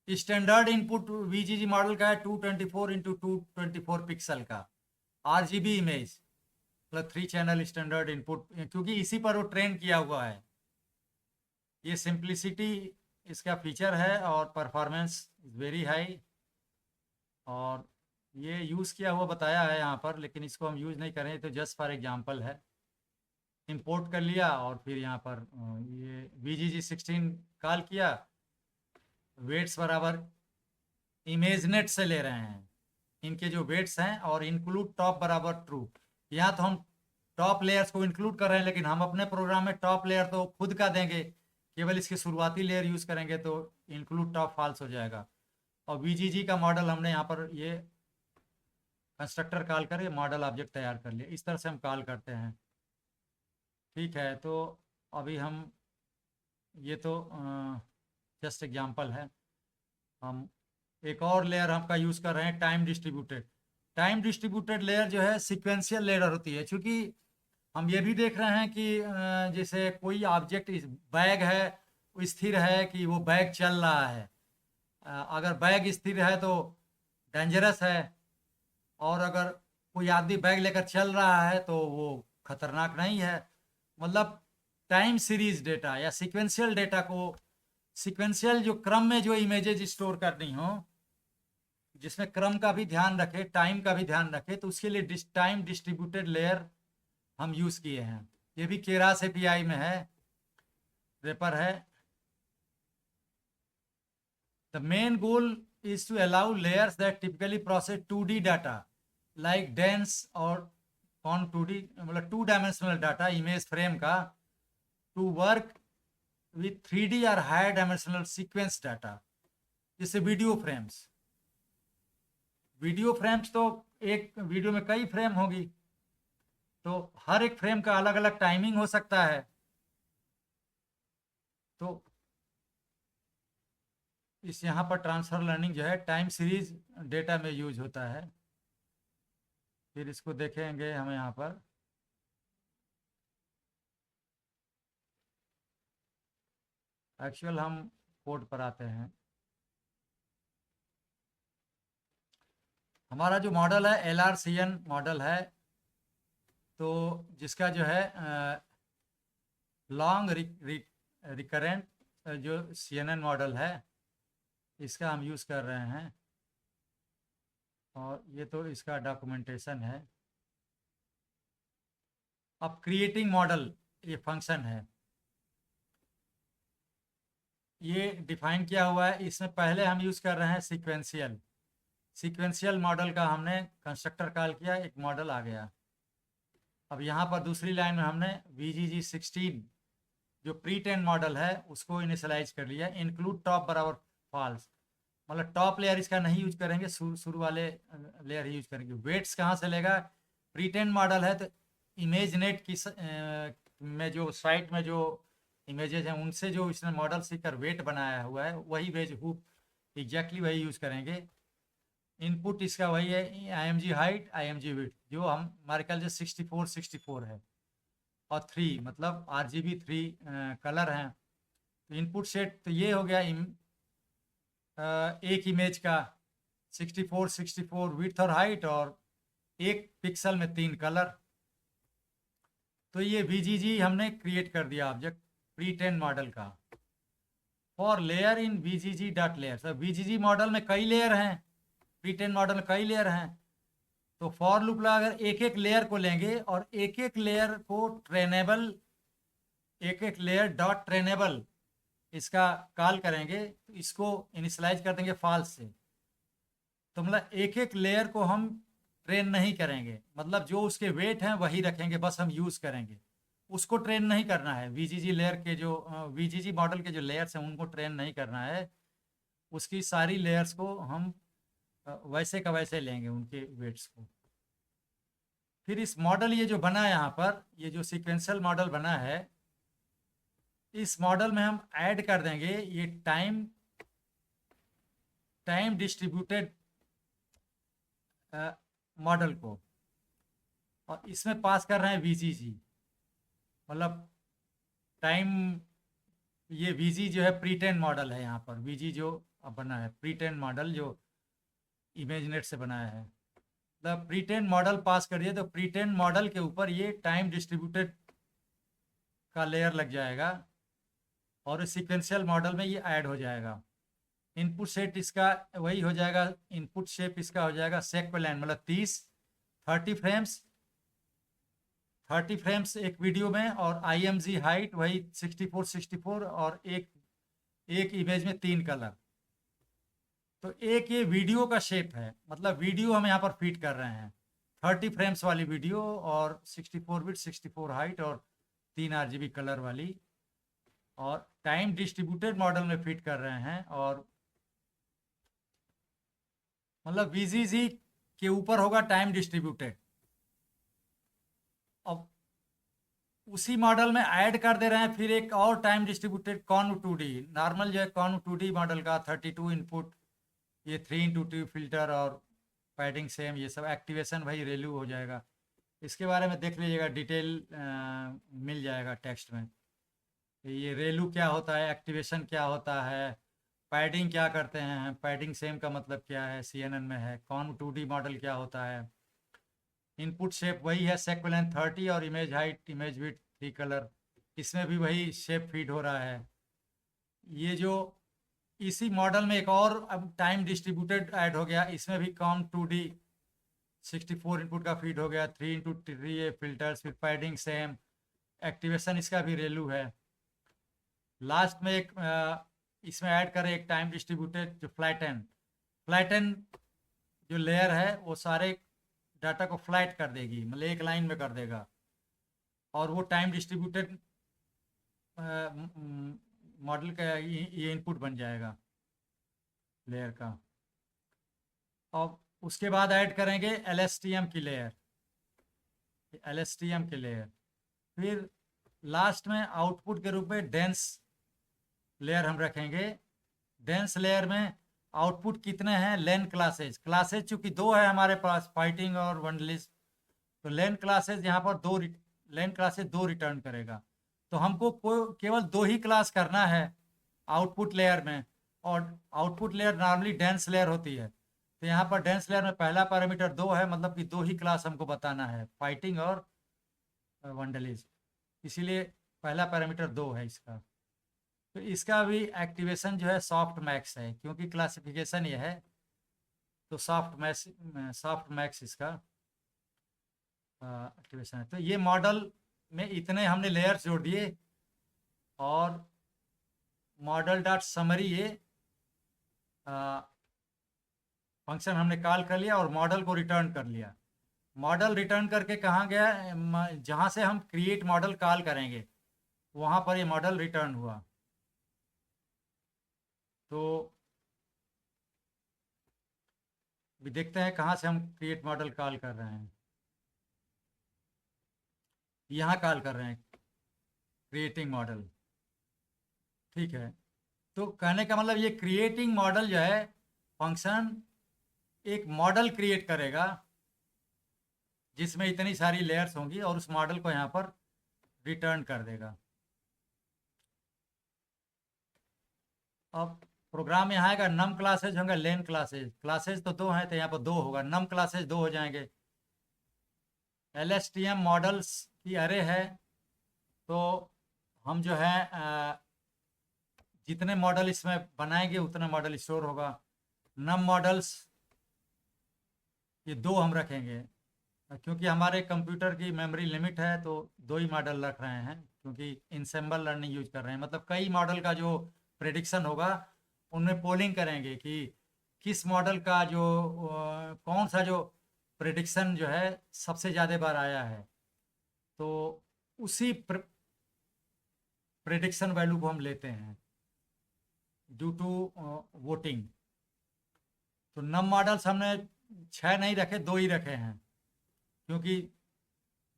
A: स्टैंडर्ड इनपुट VGG मॉडल का है 224x224 पिक्सल का RGB इमेज, मतलब 3 चैनल स्टैंडर्ड इनपुट, क्योंकि इसी पर वो ट्रेन किया हुआ है। ये सिंप्लिसिटी इसका फीचर है, और परफॉर्मेंस वेरी हाई। और ये यूज़ किया हुआ बताया है यहाँ पर, लेकिन इसको हम यूज़ नहीं करें, तो जस्ट फॉर एग्जांपल है। इंपोर्ट कर लिया, और फिर यहाँ पर ये VGG16 कॉल किया, वेट्स बराबर इमेजनेट से ले रहे हैं इनके जो वेट्स हैं, और इंक्लूड टॉप बराबर ट्रू। यहाँ तो हम टॉप लेयर्स को इंक्लूड कर रहे हैं, लेकिन हम अपने प्रोग्राम में टॉप लेयर तो खुद का देंगे, केवल इसकी शुरुआती लेयर यूज़ करेंगे तो इंक्लूड टॉप फॉल्स हो जाएगा। और VGG का मॉडल हमने यहाँ पर ये कंस्ट्रक्टर कॉल करके मॉडल ऑब्जेक्ट तैयार कर लिया। इस तरह से हम कॉल करते हैं, ठीक है। तो अभी हम ये तो जस्ट एग्जांपल है। हम एक और लेयर आपका यूज़ कर रहे हैं, time distributed. Time distributed layer जो है सीक्वेंशियल लेयर होती है, क्योंकि हम ये भी देख रहे हैं कि जैसे कोई ऑब्जेक्ट बैग है, वो स्थिर है कि वो बैग चल रहा है। अगर बैग स्थिर है तो डेंजरस है, और अगर कोई आदमी बैग लेकर चल रहा है तो वो खतरनाक नहीं है। मतलब टाइम सीरीज डेटा या सीक्वेंशियल डेटा को, सीक्वेंशियल जो क्रम में जो इमेजेज स्टोर करनी हो, जिसमें क्रम का भी ध्यान रखे, टाइम का भी ध्यान रखे, तो उसके लिए टाइम डिस्ट्रीब्यूटेड लेयर हम यूज किए हैं। ये भी केरास एपीआई में है, रेपर है। The main goal is to allow layers that typically process 2D data like dense और कौन 2D मतलब 2 डायमेंशनल डाटा इमेज फ्रेम का, टू वर्क विथ 3D और हायर डायमेंशनल सीक्वेंस डाटा, जैसे वीडियो फ्रेम्स तो एक वीडियो में कई फ्रेम होगी, तो हर एक फ्रेम का अलग अलग टाइमिंग हो सकता है। तो इस यहाँ पर ट्रांसफर लर्निंग जो है टाइम सीरीज डेटा में यूज होता है। फिर इसको देखेंगे हम यहाँ पर। एक्चुअल हम कोड पर आते हैं। हमारा जो मॉडल है LRCN मॉडल है, तो जिसका जो है लॉन्ग रिकरेंट जो CNN मॉडल है, इसका हम यूज़ कर रहे हैं। और ये तो इसका डॉक्यूमेंटेशन है। अब क्रिएटिंग मॉडल ये फंक्शन है, ये डिफाइन किया हुआ है। इसमें पहले हम यूज़ कर रहे हैं सीक्वेंशियल मॉडल का हमने कंस्ट्रक्टर कॉल किया, एक मॉडल आ गया। अब यहाँ पर दूसरी लाइन में हमने VGG16 जो प्री ट्रेन मॉडल है उसको इनिशियलाइज कर लिया। इंक्लूड टॉप बराबर फॉल्स, मतलब टॉप लेयर इसका नहीं यूज करेंगे, शुरू वाले लेयर ही यूज करेंगे। वेट्स कहाँ से लेगा? प्री ट्रेन मॉडल है तो इमेज नेट की में जो साइट में जो इमेजेस हैं उनसे जो इसने मॉडल सीखकर वेट बनाया हुआ है वही वेज हुप एग्जैक्टली वही यूज करेंगे। इनपुट इसका वही है, IMG हाइट IMG विड्थ, जो हम हमारे ख्याल से 64 है, और 3 मतलब RGB 3 कलर हैं। तो इनपुट सेट तो ये हो गया एक इमेज का 64 विड्थ और हाइट, और एक पिक्सल में 3 कलर। तो ये VGG हमने क्रिएट कर दिया ऑब्जेक्ट प्री ट्रेन मॉडल का। For layer in VGG dot layer, तो VGG मॉडल में कई लेयर हैं, प्री ट्रेन मॉडल में कई लेयर हैं। तो फॉर लूप ला अगर एक एक लेयर को लेंगे और एक एक लेयर को ट्रेनेबल, एक एक लेयर डॉट ट्रेनेबल इसका कॉल करेंगे, तो इसको इनिशियलाइज कर देंगे फॉल्स से। तो मतलब एक एक लेयर को हम ट्रेन नहीं करेंगे, मतलब जो उसके वेट हैं वही रखेंगे, बस हम यूज़ करेंगे, उसको ट्रेन नहीं करना है। VGG लेयर के जो VGG मॉडल के जो लेयर्स हैं उनको ट्रेन नहीं करना है, उसकी सारी लेयर्स को हम वैसे का वैसे लेंगे उनके वेट्स को। फिर इस मॉडल ये जो बना है यहाँ पर, ये जो सीक्वेंशियल मॉडल बना है, इस मॉडल में हम ऐड कर देंगे ये टाइम डिस्ट्रीब्यूटेड मॉडल को, और इसमें पास कर रहे हैं VGG, मतलब टाइम। ये VG जो है प्री ट्रेन मॉडल है, यहाँ पर VG जो अब बना है प्री ट्रेन मॉडल जो इमेजनेट से बनाया है, मतलब प्री ट्रेन मॉडल पास करिए तो प्री ट्रेन मॉडल के ऊपर ये टाइम डिस्ट्रीब्यूटेड का लेयर लग जाएगा, और इस सीक्वेंशियल मॉडल में ये ऐड हो जाएगा। इनपुट सेट इसका वही हो जाएगा, इनपुट शेप इसका हो जाएगा सेक्वेलेंट, मतलब 30 फ्रेम्स एक वीडियो में, और IMG हाइट वही 64 और एक इमेज में 3 कलर। तो एक ये वीडियो का शेप है, मतलब वीडियो हम यहाँ पर फीड कर रहे हैं 30 फ्रेम्स वाली वीडियो, और 64 बिट 64 हाइट और 3 RGB कलर वाली, और टाइम डिस्ट्रीब्यूटेड मॉडल में फिट कर रहे हैं। और मतलब VGG के ऊपर होगा टाइम डिस्ट्रीब्यूटेड। अब उसी मॉडल में ऐड कर दे रहे हैं फिर एक और time distributed conv 2D, normal जो है कॉन्व 2D मॉडल का 32 इनपुट, ये 3x2 फिल्टर और पैडिंग सेम, ये सब एक्टिवेशन भाई रेलू हो जाएगा। इसके बारे में देख लीजिएगा, डिटेल मिल जाएगा टेक्स्ट में। ये रेलू क्या होता है, एक्टिवेशन क्या होता है, पैडिंग क्या करते हैं, पैडिंग सेम का मतलब क्या है, CNN में है, कौन 2D मॉडल क्या होता है, इनपुट शेप वही है, सेक्वेलेंथ 30 और image height image width 3 colour, इसमें भी वही शेप फीड हो रहा है। ये जो इसी मॉडल में एक और अब टाइम डिस्ट्रीब्यूटेड ऐड हो गया, इसमें भी कॉम 2D 64 इनपुट का फीड हो गया, 3x3 फिल्टर्स, फिर पैडिंग सेम, एक्टिवेशन इसका भी रेलू है। लास्ट में एक इसमें ऐड करें एक टाइम डिस्ट्रीब्यूटेड जो फ्लैटन जो लेयर है वो सारे डाटा को फ्लैट कर देगी, मतलब एक लाइन में कर देगा, और वो टाइम डिस्ट्रीब्यूटेड मॉडल का ये इनपुट बन जाएगा लेयर का। और उसके बाद ऐड करेंगे LSTM की लेयर, LSTM की लेयर। फिर लास्ट में आउटपुट के रूप में डेंस लेयर हम रखेंगे। डेंस लेयर में आउटपुट कितने हैं, लेन क्लासेज चूंकि 2 है हमारे पास, फाइटिंग और वनलिस्ट, तो लेन क्लासेज यहाँ पर लेन क्लासेज 2 रिटर्न करेगा। तो हमको केवल 2 ही क्लास करना है आउटपुट लेयर में, और output layer normally dense layer होती है, तो यहाँ पर डेंस लेयर में पहला पैरामीटर 2 है, मतलब कि 2 ही क्लास हमको बताना है, फाइटिंग और वंडलिस्ट, इसीलिए पहला पैरामीटर 2 है इसका। तो इसका भी एक्टिवेशन जो है सॉफ्ट मैक्स है, क्योंकि क्लासिफिकेशन ये है, तो सॉफ्ट मैक्स इसका एक्टिवेशन है। तो ये मॉडल में इतने हमने लेयर्स जोड़ दिए, और मॉडल डॉट समरी ये फंक्शन हमने कॉल कर लिया और मॉडल को रिटर्न कर लिया। मॉडल रिटर्न करके कहाँ गया, जहाँ से हम क्रिएट मॉडल कॉल करेंगे वहाँ पर ये मॉडल रिटर्न हुआ। तो भी देखते हैं कहाँ से हम क्रिएट मॉडल कॉल कर रहे हैं, यहाँ कॉल कर रहे हैं क्रिएटिंग मॉडल, ठीक है। तो कहने का मतलब ये क्रिएटिंग मॉडल जो है फंक्शन एक मॉडल क्रिएट करेगा जिसमें इतनी सारी लेयर्स होंगी, और उस मॉडल को यहाँ पर रिटर्न कर देगा। अब प्रोग्राम यहाँ आएगा, नम क्लासेज होंगे, लेन क्लासेज तो 2 हैं, तो यहाँ पर 2 होगा, नम क्लासेज 2 हो जाएंगे। LSTM मॉडल्स की अरे है, तो हम जो है जितने मॉडल इसमें बनाएंगे उतने मॉडल स्टोर होगा। नम मॉडल्स ये 2 हम रखेंगे, क्योंकि हमारे कंप्यूटर की मेमोरी लिमिट है, तो 2 ही मॉडल रख रहे हैं, क्योंकि इनसेम्बल लर्निंग यूज कर रहे हैं, मतलब कई मॉडल का जो प्रेडिक्शन होगा उनमें पोलिंग करेंगे कि किस मॉडल का जो कौन सा जो प्रेडिक्शन जो है सबसे ज़्यादा बार आया है, तो उसी प्रेडिक्शन वैल्यू को हम लेते हैं ड्यू टू वोटिंग। तो नम मॉडल्स हमने 6 नहीं रखे, 2 ही रखे हैं, क्योंकि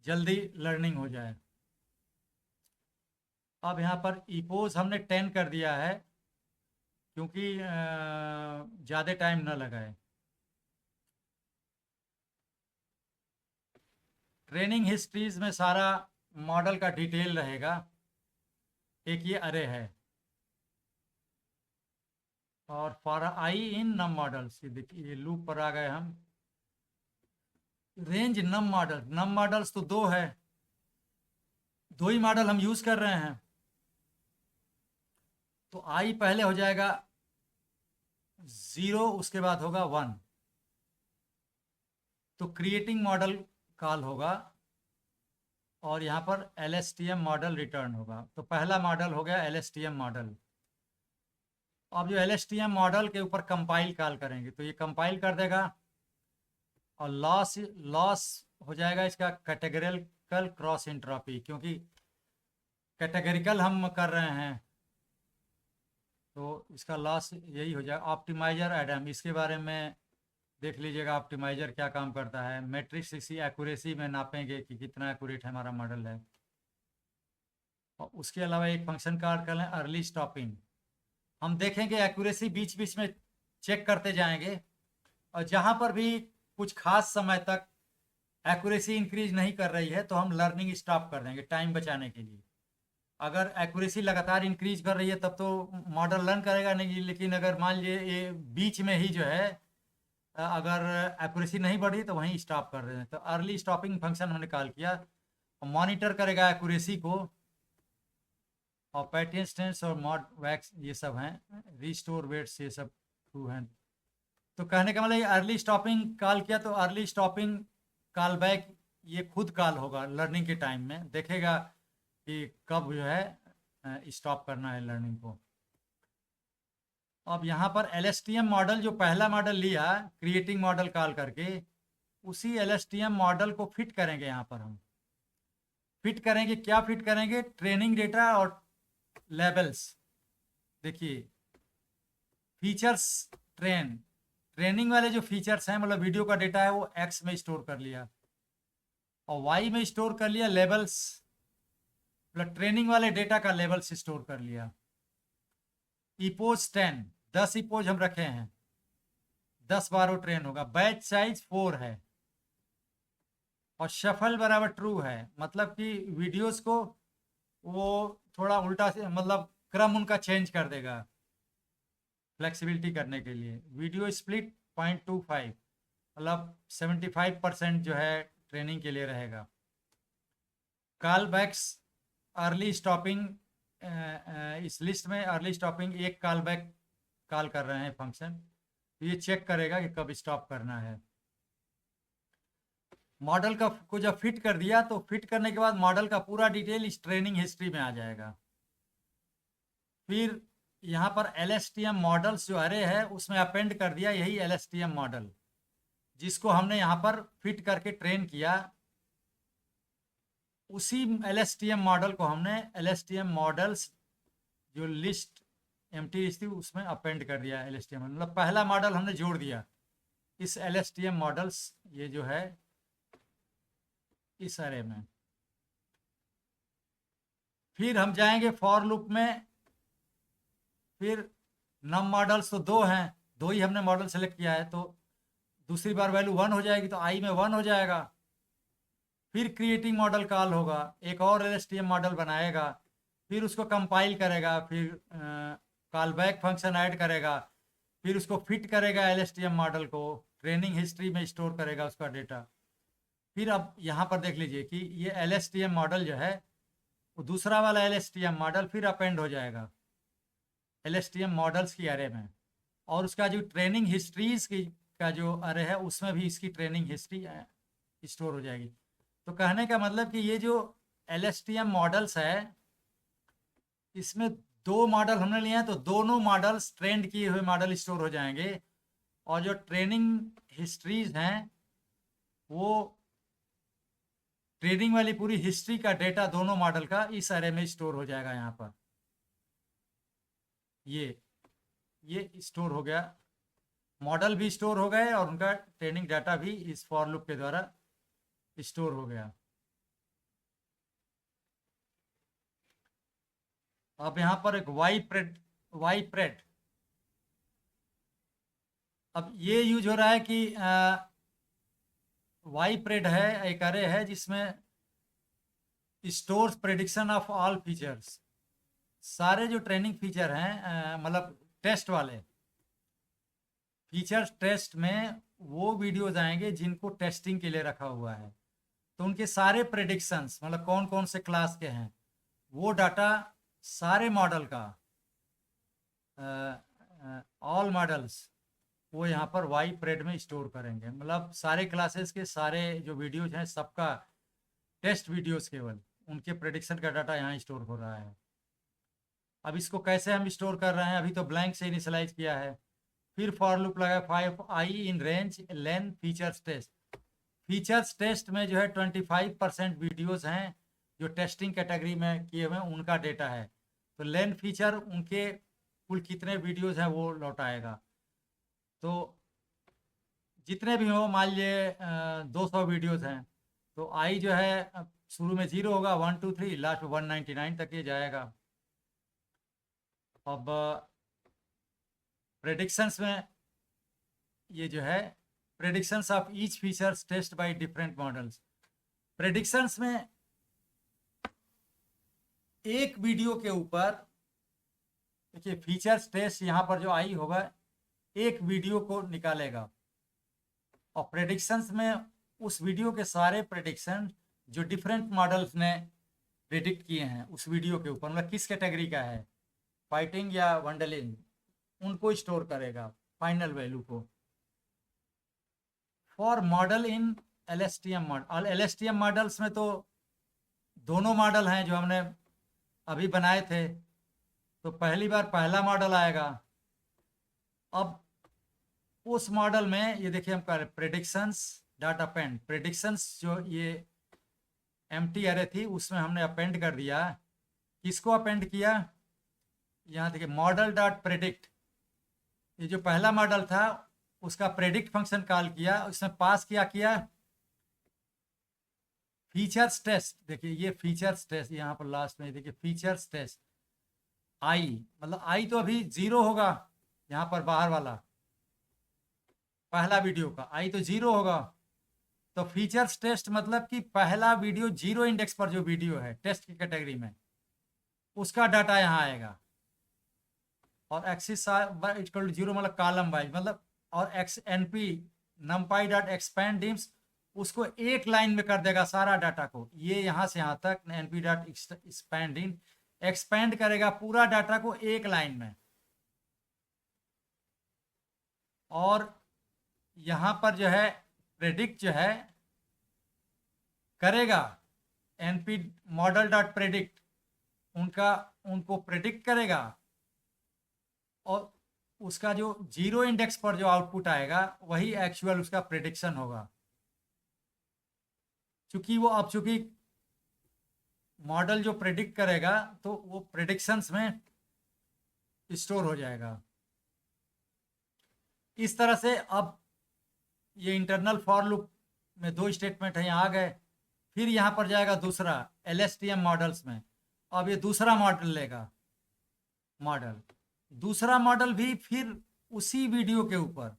A: जल्दी लर्निंग हो जाए। अब यहाँ पर इपोज हमने 10 कर दिया है, क्योंकि ज़्यादा टाइम न लगाए। ट्रेनिंग हिस्ट्रीज में सारा मॉडल का डिटेल रहेगा। एक ये अरे है, और for I in num models, ये देखिए लूप पर आ गए हम। रेंज नम मॉडल्स तो 2 है, 2 ही मॉडल हम यूज कर रहे हैं, तो आई पहले हो जाएगा 0, उसके बाद होगा 1, तो क्रिएटिंग मॉडल कॉल होगा, और यहाँ पर LSTM मॉडल रिटर्न होगा। तो पहला मॉडल हो गया LSTM मॉडल। अब जो LSTM मॉडल के ऊपर कंपाइल कॉल करेंगे, तो ये कंपाइल कर देगा, और लॉस हो जाएगा इसका कैटेगरिकल क्रॉस एंट्रोपी, क्योंकि कैटेगरिकल हम कर रहे हैं, तो इसका लॉस यही हो जाएगा। ऑप्टिमाइजर एडम, इसके बारे में देख लीजिएगा, ऑप्टिमाइजर क्या काम करता है। मैट्रिक्स इसी एक्यूरेसी में नापेंगे कि कितना एक्यूरेट हमारा मॉडल है। और उसके अलावा एक फंक्शन कॉल कर लें अर्ली स्टॉपिंग, हम देखेंगे एक्यूरेसी बीच बीच में चेक करते जाएंगे, और जहाँ पर भी कुछ खास समय तक एक्यूरेसी इंक्रीज नहीं कर रही है तो हम लर्निंग स्टॉप कर देंगे टाइम बचाने के लिए। अगर एक्यूरेसी लगातार इंक्रीज कर रही है तब तो मॉडल लर्न करेगा नहीं, लेकिन अगर मान लीजिए ये बीच में ही जो है अगर एक्यूरेसी नहीं बढ़ी तो वहीं स्टॉप कर रहे हैं, तो अर्ली स्टॉपिंग फंक्शन हमने कॉल किया, मॉनिटर करेगा एक्यूरेसी को। और पैटियंस और मॉड वैक्स ये सब हैं, रिस्टोर वेट्स ये सब ट्रू हैं। तो कहने का मतलब ये अर्ली स्टॉपिंग कॉल किया तो अर्ली स्टॉपिंग कॉल बैक ये खुद कॉल होगा लर्निंग के टाइम में, देखेगा कि कब जो है स्टॉप करना है लर्निंग को। अब यहाँ पर LSTM मॉडल जो पहला मॉडल लिया क्रिएटिंग मॉडल कॉल करके, उसी LSTM मॉडल को फिट करेंगे यहाँ पर हम। फिट करेंगे, क्या फिट करेंगे? ट्रेनिंग डेटा और लेबल्स। देखिए फीचर्स ट्रेनिंग वाले जो फीचर्स हैं, मतलब वीडियो का डेटा है वो X में स्टोर कर लिया और Y में स्टोर कर लिया लेबल्स, मतलब ट्रेनिंग वाले डेटा का लेबल्स स्टोर कर लिया। इपोज 10 इपोज हम रखे हैं, 10 बार वो ट्रेन होगा। बैच साइज 4 है और शफल बराबर ट्रू है, मतलब कि वीडियोस को वो थोड़ा उल्टा से मतलब क्रम उनका चेंज कर देगा फ्लेक्सिबिलिटी करने के लिए। वीडियो स्प्लिट 0.25, मतलब 75% जो है ट्रेनिंग के लिए रहेगा। कॉल बैक्स अर्ली स्टॉपिंग, इस लिस्ट में अर्ली स्टॉपिंग एक कॉल बैक कॉल कर रहे हैं फंक्शन, तो ये चेक करेगा कि कब स्टॉप करना है। मॉडल का को जब फिट कर दिया तो फिट करने के बाद मॉडल का पूरा डिटेल इस ट्रेनिंग हिस्ट्री में आ जाएगा। फिर यहाँ पर LSTM मॉडल्स जो अरे है उसमें अपेंड कर दिया यही LSTM मॉडल जिसको हमने यहाँ पर फिट करके ट्रेन किया। उसी LSTM मॉडल को हमने LSTM मॉडल्स जो लिस्ट एम्प्टी लिस्ट थी उसमें अपेंड कर दिया LSTM, मतलब पहला मॉडल हमने जोड़ दिया इस LSTM मॉडल्स ये जो है इस अरे में। फिर हम जाएंगे फॉर लूप में, फिर नम मॉडल्स तो 2 हैं, 2 ही हमने मॉडल सेलेक्ट किया है, तो दूसरी बार वैल्यू 1 हो जाएगी तो आई में 1 हो जाएगा। फिर क्रिएटिंग मॉडल कॉल होगा, एक और LSTM मॉडल बनाएगा, फिर उसको कंपाइल करेगा, फिर कॉल बैक फंक्शन ऐड करेगा, फिर उसको फिट करेगा LSTM मॉडल को, ट्रेनिंग हिस्ट्री में स्टोर करेगा उसका डेटा। फिर अब यहाँ पर देख लीजिए कि ये LSTM मॉडल जो है वो दूसरा वाला LSTM मॉडल फिर अपेंड हो जाएगा LSTM मॉडल्स की अरे में, और उसका जो ट्रेनिंग हिस्ट्रीज की का जो अरे है उसमें भी इसकी ट्रेनिंग हिस्ट्री स्टोर हो जाएगी। तो कहने का मतलब कि ये जो LSTM मॉडल्स है इसमें 2 मॉडल हमने लिए हैं तो दोनों मॉडल्स ट्रेंड किए हुए मॉडल स्टोर हो जाएंगे, और जो ट्रेनिंग हिस्ट्रीज हैं वो ट्रेनिंग वाली पूरी हिस्ट्री का डेटा दोनों मॉडल का इस अरे में स्टोर हो जाएगा। यहाँ पर ये स्टोर हो गया, मॉडल भी स्टोर हो गए और उनका ट्रेनिंग डाटा भी इस फॉर लूप के द्वारा स्टोर हो गया। अब यहाँ पर एक वाई प्रेड, अब ये यूज हो रहा है कि वाई प्रेड है एक अरे है जिसमें stores prediction of all features, सारे जो ट्रेनिंग फीचर हैं मतलब टेस्ट वाले फीचर्स टेस्ट में वो वीडियोज आएंगे जिनको टेस्टिंग के लिए रखा हुआ है, तो उनके सारे प्रेडिक्शंस मतलब कौन कौन से क्लास के हैं वो डाटा सारे मॉडल का ऑल मॉडल्स वो यहाँ पर वाई प्रेड में स्टोर करेंगे, मतलब सारे क्लासेस के सारे जो वीडियोज हैं सबका टेस्ट वीडियोज केवल उनके प्रेडिक्शन का डाटा यहाँ स्टोर हो रहा है। अब इसको कैसे हम स्टोर कर रहे हैं, अभी तो ब्लैंक से इनिशियलाइज किया है। फिर फॉर लूप लगा 5i in range len features test, features test में जो है 25% वीडियोस हैं जो टेस्टिंग कैटेगरी में किए हुए हैं उनका डेटा है, तो लेन फीचर उनके कुल कितने वीडियोस हैं वो लौटाएगा। तो जितने भी हो मान लीजिए 200 वीडियोस हैं तो आई जो है शुरू में 0 होगा, 1 2 3 लास्ट में 199 तक ये जाएगा। अब प्रेडिक्शंस में ये जो है predictions of each features test by different models. Predictions में एक वीडियो के ऊपर देखिए फीचर्स टेस्ट यहाँ पर जो आई होगा एक वीडियो को निकालेगा, और प्रेडिक्शंस में उस वीडियो के सारे प्रेडिक्शन जो डिफरेंट मॉडल्स ने प्रेडिक्ट किए हैं उस वीडियो के ऊपर, मतलब किस कैटेगरी का है, फाइटिंग या वंडलिंग, उनको स्टोर करेगा फाइनल वैल्यू को। For model in LSTM model, LSTM models में तो दोनों मॉडल हैं जो हमने अभी बनाए थे, तो पहली बार पहला मॉडल आएगा। अब उस मॉडल में ये देखिए हम कर प्रेडिक्शंस डॉट अपेंड, प्रेडिक्शंस जो ये एम्प्टी अरे थी उसमें हमने अपेंड कर दिया। किसको अपेंड किया, यहाँ देखिए मॉडल डॉट प्रेडिक्ट, ये जो पहला मॉडल था उसका प्रेडिक्ट फंक्शन कॉल किया, उसमें पास किया फीचर्स टेस्ट। देखिए ये फीचर्स टेस्ट यहाँ पर लास्ट में देखिए फीचर्स टेस्ट आई, मतलब आई तो अभी 0 होगा, यहाँ पर बाहर वाला पहला वीडियो का आई तो 0 होगा, तो फीचर्स टेस्ट मतलब कि पहला वीडियो 0 इंडेक्स पर जो वीडियो है टेस्ट की कैटेगरी में उसका डाटा यहाँ आएगा, और एक्सिस इक्वल टू 0 मतलब कॉलम वाइज, मतलब और NP numpy dot expand dims उसको एक लाइन में कर देगा सारा डाटा को, ये यहाँ से यहाँ तक NP डॉट एक्सपैंड इन एक्सपैंड करेगा पूरा डाटा को एक लाइन में। और यहाँ पर जो है प्रेडिक्ट जो है करेगा NP मॉडल डॉट प्रेडिक्ट, उनको प्रेडिक्ट करेगा, और उसका जो 0 इंडेक्स पर जो आउटपुट आएगा वही एक्चुअल उसका प्रेडिक्शन होगा। चूंकि मॉडल जो प्रेडिक्ट करेगा तो वो प्रेडिक्शंस में स्टोर हो जाएगा। इस तरह से अब ये इंटरनल फॉर लूप में 2 स्टेटमेंट है, यहाँ आ गए। फिर यहाँ पर जाएगा दूसरा LSTM मॉडल्स में, अब ये दूसरा मॉडल लेगा, दूसरा मॉडल भी फिर उसी वीडियो के ऊपर,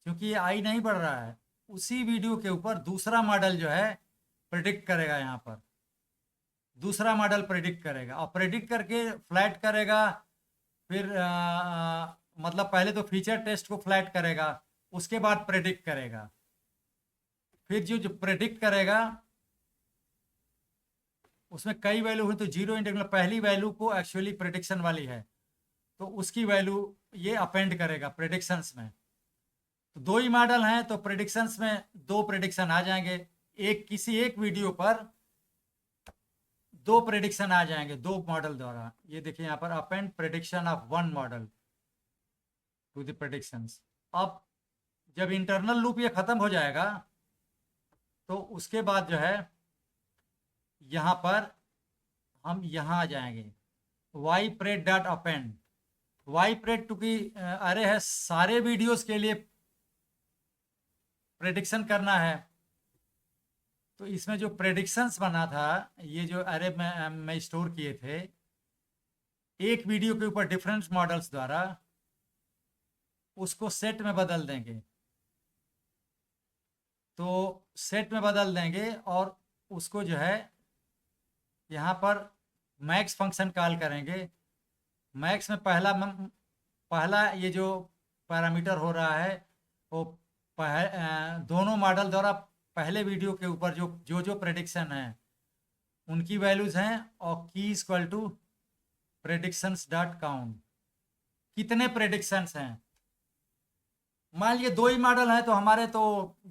A: क्योंकि ये आई नहीं बढ़ रहा है, उसी वीडियो के ऊपर दूसरा मॉडल जो है प्रेडिक्ट करेगा, यहाँ पर दूसरा मॉडल प्रेडिक्ट करेगा, और प्रेडिक्ट करके फ्लैट करेगा। फिर मतलब पहले तो फीचर टेस्ट को फ्लैट करेगा, उसके बाद प्रेडिक्ट करेगा। फिर जो प्रेडिक्ट करेगा उसमें कई वैल्यू हुई, तो 0 इंडेक्स में पहली वैल्यू को एक्चुअली प्रेडिक्शन वाली है तो उसकी वैल्यू ये अपेंड करेगा प्रेडिक्शंस में। तो 2 ही मॉडल हैं तो प्रेडिक्शंस में 2 प्रेडिक्शन आ जाएंगे, किसी एक वीडियो पर 2 प्रेडिक्शन आ जाएंगे 2 मॉडल द्वारा। ये देखिए यहाँ पर append prediction of 1 model to the predictions. अब जब इंटरनल लूप ये खत्म हो जाएगा तो उसके बाद जो है यहाँ पर हम यहाँ आ जाएंगे y pred dot append. Y pred टूकि अरे है सारे वीडियोस के लिए प्रेडिक्शन करना है, तो इसमें जो प्रेडिक्शंस बना था ये जो अरे में स्टोर किए थे एक वीडियो के ऊपर डिफरेंट मॉडल्स द्वारा, उसको सेट में बदल देंगे। तो सेट में बदल देंगे और उसको जो है यहाँ पर मैक्स फंक्शन कॉल करेंगे। मैक्स में पहला ये जो पैरामीटर हो रहा है वो दोनों मॉडल द्वारा पहले वीडियो के ऊपर जो प्रेडिक्शन है उनकी वैल्यूज हैं, और key equal to predictions dot count, कितने प्रेडिक्शंस हैं। मान लीजिए 2 ही मॉडल है तो हमारे तो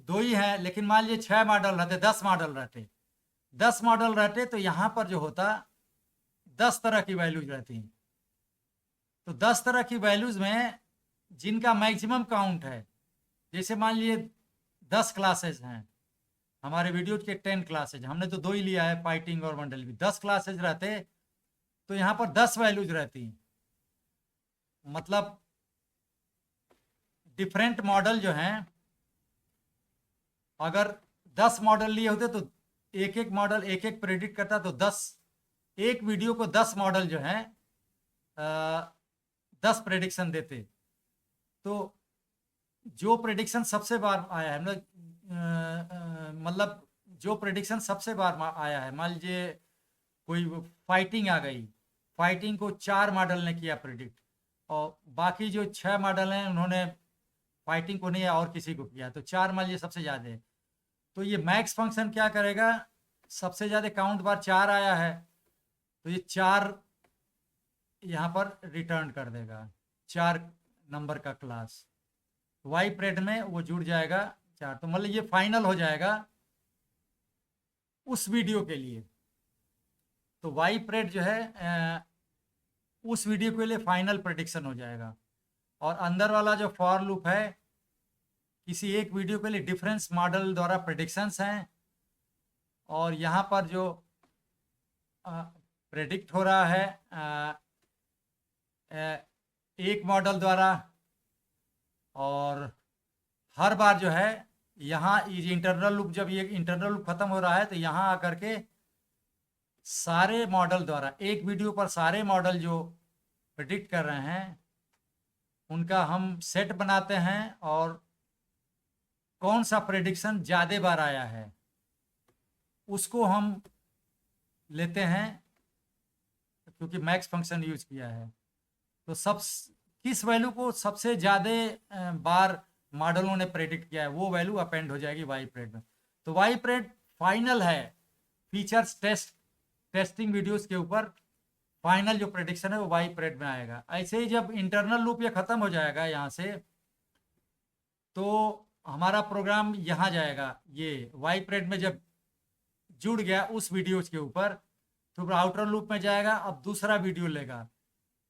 A: 2 ही हैं, लेकिन मान लीजिए 6 मॉडल रहते, 10 मॉडल रहते, 10 मॉडल रहते तो यहाँ पर जो होता 10 तरह की वैल्यूज रहती। तो 10 तरह की वैल्यूज में जिनका मैक्सिमम काउंट है, जैसे मान लीजिए 10 क्लासेज हैं, हमारे वीडियो के 10 क्लासेज, हमने तो 2 ही लिया है फाइटिंग और वंडल भी, 10 क्लासेज रहते तो यहाँ पर 10 वैल्यूज रहती। मतलब डिफरेंट मॉडल जो हैं, अगर 10 मॉडल लिए होते तो एक एक मॉडल एक एक प्रेडिक्ट करता, तो 10 एक वीडियो को 10 मॉडल जो है 10 प्रेडिक्शन देते। तो जो प्रेडिक्शन सबसे बार आया है, मतलब जो प्रेडिक्शन सबसे बार आया है, मान लीजिए कोई फाइटिंग आ गई, फाइटिंग को 4 मॉडल ने किया प्रेडिक्ट, और बाकी जो 6 मॉडल हैं उन्होंने फाइटिंग को नहीं और किसी को किया, तो 4 मान लीजिए सबसे ज़्यादा है। तो ये मैक्स फंक्शन क्या करेगा, सबसे ज़्यादा काउंट बार 4 आया है तो ये 4 यहाँ पर रिटर्न कर देगा, 4 नंबर का क्लास वाई प्रेड में वो जुड़ जाएगा 4, तो मतलब ये फाइनल हो जाएगा उस वीडियो के लिए। तो वाई प्रेड जो है उस वीडियो के लिए फाइनल प्रेडिक्शन हो जाएगा, और अंदर वाला जो फॉर लूप है किसी एक वीडियो के लिए डिफरेंस मॉडल द्वारा प्रेडिक्शंस हैं, और यहाँ पर जो प्रेडिक्ट हो रहा है एक मॉडल द्वारा, और हर बार जो है यहाँ ये इंटरनल लूप, जब ये इंटरनल लूप खत्म हो रहा है तो यहाँ आकर के सारे मॉडल द्वारा एक वीडियो पर सारे मॉडल जो प्रेडिक्ट कर रहे हैं उनका हम सेट बनाते हैं, और कौन सा प्रेडिक्शन ज़्यादा बार आया है उसको हम लेते हैं, क्योंकि मैक्स फंक्शन यूज किया है। तो किस वैल्यू को सबसे ज़्यादा बार मॉडलों ने प्रेडिक्ट किया है वो वैल्यू अपेंड हो जाएगी वाई प्रेड में। तो वाई प्रेड फाइनल है, फीचर्स टेस्टिंग वीडियोस के ऊपर फाइनल जो प्रेडिक्शन है वो वाई प्रेड में आएगा। ऐसे ही जब इंटरनल लूप ये ख़त्म हो जाएगा यहाँ से, तो हमारा प्रोग्राम यहाँ जाएगा, ये वाई प्रेड में जब जुड़ गया उस वीडियोज के ऊपर, तो आउटर लूप में जाएगा, अब दूसरा वीडियो लेगा,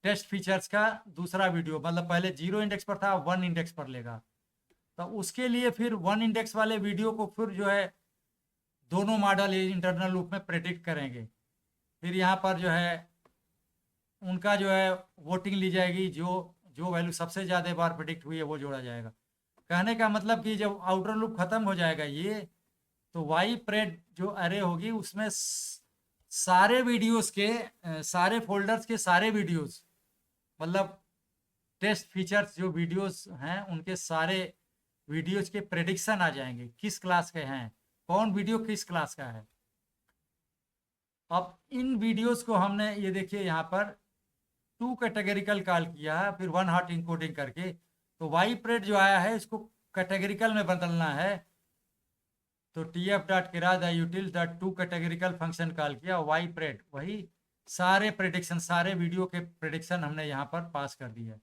A: टेस्ट फीचर्स का दूसरा वीडियो, मतलब पहले 0 इंडेक्स पर था 1 इंडेक्स पर लेगा, तो उसके लिए फिर 1 इंडेक्स वाले वीडियो को फिर जो है दोनों मॉडल इंटरनल लूप में प्रेडिक्ट करेंगे। फिर यहाँ पर जो है उनका जो है वोटिंग ली जाएगी, जो वैल्यू सबसे ज़्यादा बार प्रेडिक्ट हुई है वो जोड़ा जाएगा। कहने का मतलब कि जब आउटर लूप खत्म हो जाएगा ये, तो वाई प्रेड जो अरे होगी उसमें सारे वीडियोस के सारे फोल्डर्स के सारे वीडियोस, मतलब टेस्ट फीचर्स जो वीडियोस हैं उनके सारे वीडियोस के प्रेडिक्शन आ जाएंगे, किस क्लास के हैं, कौन वीडियो किस क्लास का है। अब इन वीडियोस को हमने ये देखिए यहाँ पर 2 कैटेगरिकल कॉल किया है, फिर 1 हॉट इनकोडिंग करके, तो वाई प्रेड जो आया है इसको कैटेगरिकल में बदलना है, तो tf.kira.util.2 कैटेगरिकल फंक्शन कॉल किया, वाई प्रेड वही सारे प्रेडिक्शन सारे वीडियो के प्रेडिक्शन हमने यहाँ पर पास कर दिया,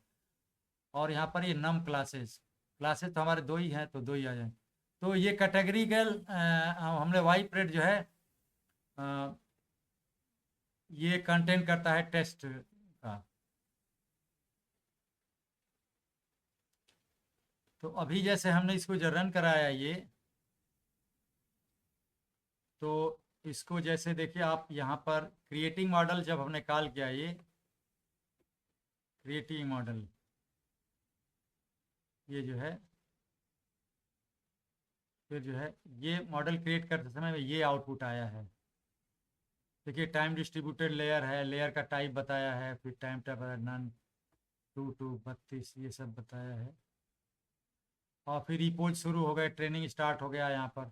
A: और यहाँ पर ये नम क्लासेस तो हमारे 2 ही हैं तो 2 ही आ जाए। तो ये कैटेगरिकल हमने वाई प्रेड जो है ये कंटेंट करता है टेस्ट का। तो अभी जैसे हमने इसको जो रन कराया ये, तो इसको जैसे देखिए आप यहाँ पर क्रिएटिंग मॉडल जब हमने कॉल किया, ये क्रिएटिंग मॉडल ये जो है, फिर जो है ये मॉडल क्रिएट करते समय में ये आउटपुट आया है। देखिए टाइम डिस्ट्रीब्यूटेड लेयर है, लेयर का टाइप बताया है, फिर टाइम टाइप नन 2 to 32 ये सब बताया है, और फिर इपोज शुरू हो गए, ट्रेनिंग स्टार्ट हो गया। यहाँ पर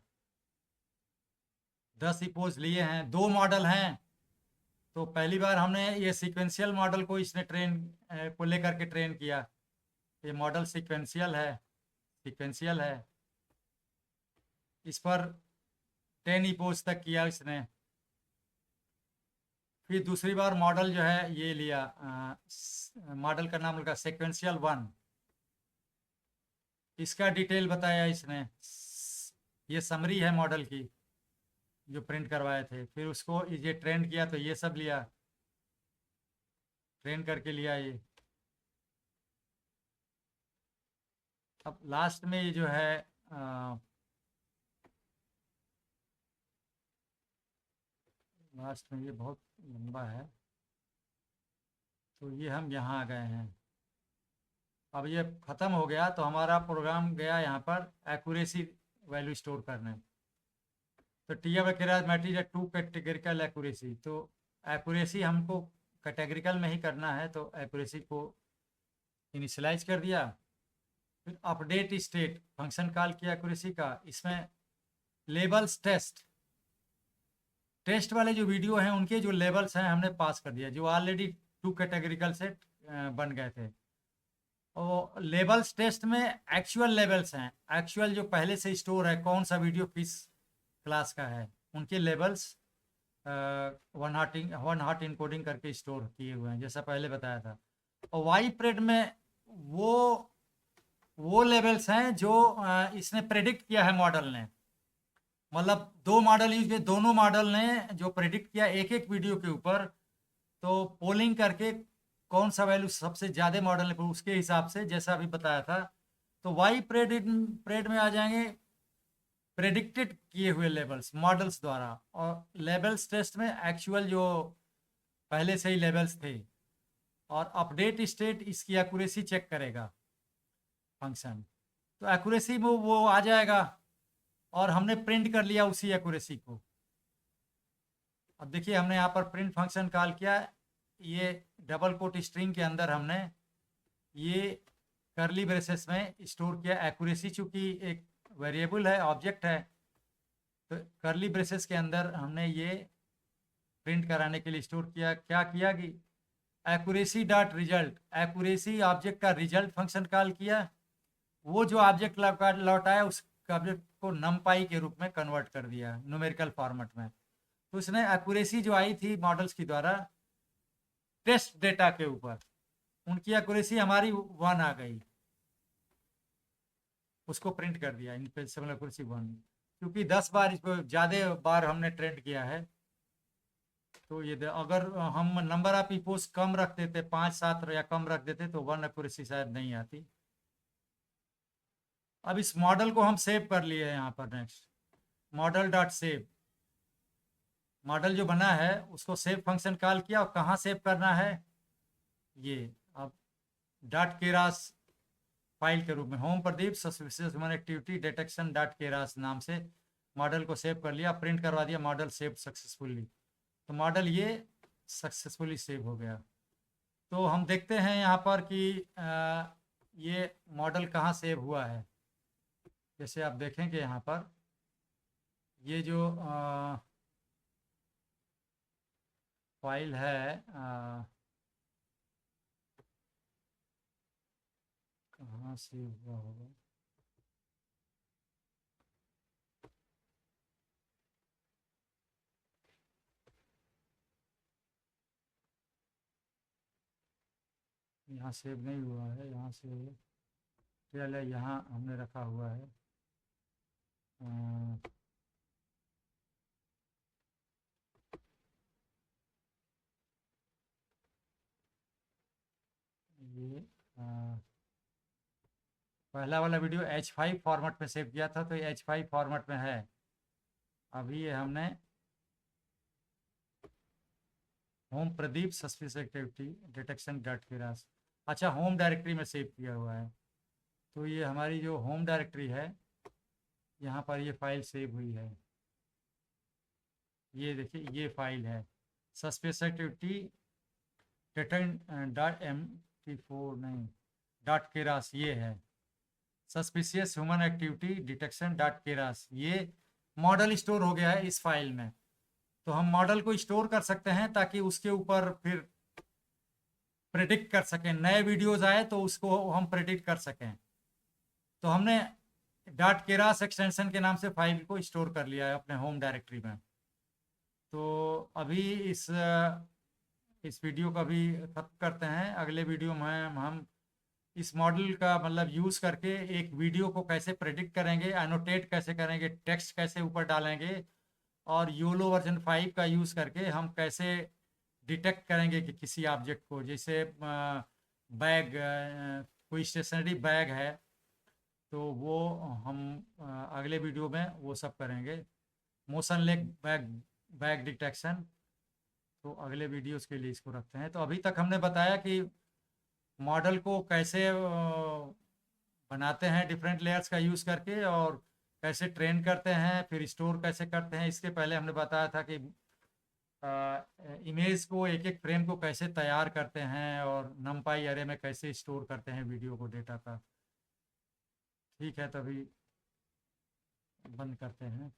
A: 10 इपोज लिए हैं, 2 मॉडल हैं, तो पहली बार हमने ये सीक्वेंशियल मॉडल को इसने को लेकर के ट्रेन किया, ये मॉडल सीक्वेंशियल है, इस पर 10 इपोज तक किया इसने। फिर दूसरी बार मॉडल जो है ये लिया, मॉडल का नाम लगा सीक्वेंशियल 1, इसका डिटेल बताया इसने, ये समरी है मॉडल की जो प्रिंट करवाए थे। फिर उसको ये ट्रेन किया तो ये सब लिया, ट्रेन करके लिया ये। अब लास्ट में ये जो है लास्ट में ये बहुत लंबा है, तो ये हम यहाँ आ गए हैं। अब ये ख़त्म हो गया तो हमारा प्रोग्राम गया यहाँ पर एक्यूरेसी वैल्यू स्टोर करने। तो TF मैट्रिक्स 2 कैटेगरिकल एक्यूरेसी, तो एक्यूरेसी हमको कैटेगरिकल में ही करना है, तो एक्यूरेसी को इनिशियलाइज कर दिया। फिर अपडेट स्टेट फंक्शन कॉल किया एक्यूरेसी का। इसमें लेबल्स टेस्ट वाले जो वीडियो हैं उनके जो लेवल्स हैं हमने पास कर दिया, जो ऑलरेडी 2 कैटेगरिकल से बन गए थे। और लेवल्स टेस्ट में एक्चुअल लेवल्स हैं, एक्चुअल जो पहले से स्टोर है, कौन सा वीडियो किस क्लास का है, उनके लेवल्स वन हॉट इनकोडिंग करके स्टोर किए हुए हैं, जैसा पहले बताया था। और वाई प्रेड में वो लेवल्स हैं जो इसने प्रेडिक्ट किया है मॉडल ने, मतलब 2 मॉडल यूज किए, दोनों मॉडल ने जो प्रेडिक्ट किया एक एक वीडियो के ऊपर, तो पोलिंग करके कौन सा वैल्यू सबसे ज़्यादा मॉडल ने, उसके हिसाब से जैसा अभी बताया था। तो वाई प्रेड में आ जाएंगे प्रेडिक्टेड किए हुए लेवल्स मॉडल्स द्वारा, और लेवल्स टेस्ट में एक्चुअल जो पहले से ही लेवल्स थे। और अपडेट स्टेट इसकी एक्यूरेसी चेक करेगा फंक्शन, तो एक्यूरेसी में वो आ जाएगा, और हमने प्रिंट कर लिया उसी एक्यूरेसी को। अब देखिए हमने यहाँ पर प्रिंट फंक्शन कॉल किया, ये डबल कोट स्ट्रिंग के अंदर हमने ये करली ब्रेसेस में स्टोर किया एक्यूरेसी, चूंकि एक वेरिएबल है, ऑब्जेक्ट है, तो करली ब्रेसेस के अंदर हमने ये प्रिंट कराने के लिए स्टोर किया। क्या किया कि accuracy dot result, accuracy object का रिजल्ट फंक्शन कॉल किया, वो जो ऑब्जेक्ट लौटाया उस ऑब्जेक्ट को नमपाई के रूप में कन्वर्ट कर दिया न्यूमेरिकल फॉर्मेट में। तो उसने एक्यूरेसी जो आई थी मॉडल्स की द्वारा टेस्ट डेटा के ऊपर, उनकी एक्यूरेसी हमारी 1 आ गई, उसको प्रिंट कर दिया इनपेसिबल एक्यूरेसी 1, क्योंकि 10 बार इसको ज़्यादा बार हमने ट्रेंड किया है। तो ये अगर हम नंबर ऑफ इपोस कम रख देते, 5-7 या कम रख देते, तो 1 एक्यूरेसी शायद नहीं आती। अब इस मॉडल को हम सेव कर लिए हैं यहाँ पर। Next model dot save, model जो बना है उसको सेव फंक्शन कॉल किया, और कहाँ सेव करना है, ये अब डॉट केरास फाइल के रूप में home Pradeep suspicious human activity detection dot Keras नाम से मॉडल को सेव कर लिया, प्रिंट करवा दिया, मॉडल सेव सक्सेसफुली। तो मॉडल ये सक्सेसफुली सेव हो गया। तो हम देखते हैं यहाँ पर कि ये मॉडल कहाँ सेव हुआ है। जैसे आप देखेंगे यहाँ पर ये जो फाइल है, कहाँ सेव हुआ होगा, यहाँ सेव नहीं हुआ है, यहाँ से चलिए यहाँ हमने रखा हुआ है। ये पहला वाला वीडियो H5 फॉर्मेट में सेव किया था, तो ये H5 फॉर्मेट में है। अभी ये हमने home Pradeep suspicious activity detection dot Keras, अच्छा होम डायरेक्टरी में सेव किया हुआ है। तो ये हमारी जो होम डायरेक्टरी है, यहाँ पर ये फाइल सेव हुई है। ये देखिए ये फाइल है suspicious activity detection dot MP4 नहीं डॉट केरास, ये है suspicious human activity detection dot Keras. ये मॉडल स्टोर हो गया है इस फाइल में। तो हम मॉडल को स्टोर कर सकते हैं ताकि उसके ऊपर फिर प्रेडिक्ट कर सकें, नए वीडियोस आए तो उसको हम प्रेडिक्ट कर सकें। तो हमने डॉट केरास एक्सटेंशन के नाम से फाइल को स्टोर कर लिया है अपने होम डायरेक्टरी में। तो अभी इस वीडियो का भी खत्म करते हैं। अगले वीडियो में हम इस मॉडल का मतलब यूज़ करके एक वीडियो को कैसे प्रेडिक्ट करेंगे, एनोटेट कैसे करेंगे, टेक्स्ट कैसे ऊपर डालेंगे, और योलो वर्जन 5 का यूज़ करके हम कैसे डिटेक्ट करेंगे कि किसी ऑब्जेक्ट को, जैसे बैग, कोई स्टेशनरी बैग है, तो वो हम अगले वीडियो में वो सब करेंगे। मोशन लेग बैग डिटेक्शन, तो अगले वीडियोस के लिए इसको रखते हैं। तो अभी तक हमने बताया कि मॉडल को कैसे बनाते हैं डिफरेंट लेयर्स का यूज़ करके, और कैसे ट्रेन करते हैं, फिर स्टोर कैसे करते हैं। इसके पहले हमने बताया था कि इमेज को एक एक फ्रेम को कैसे तैयार करते हैं, और नमपाई अरे में कैसे स्टोर करते हैं वीडियो को, डेटा का। ठीक है, तभी बंद करते हैं।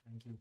A: Thank you.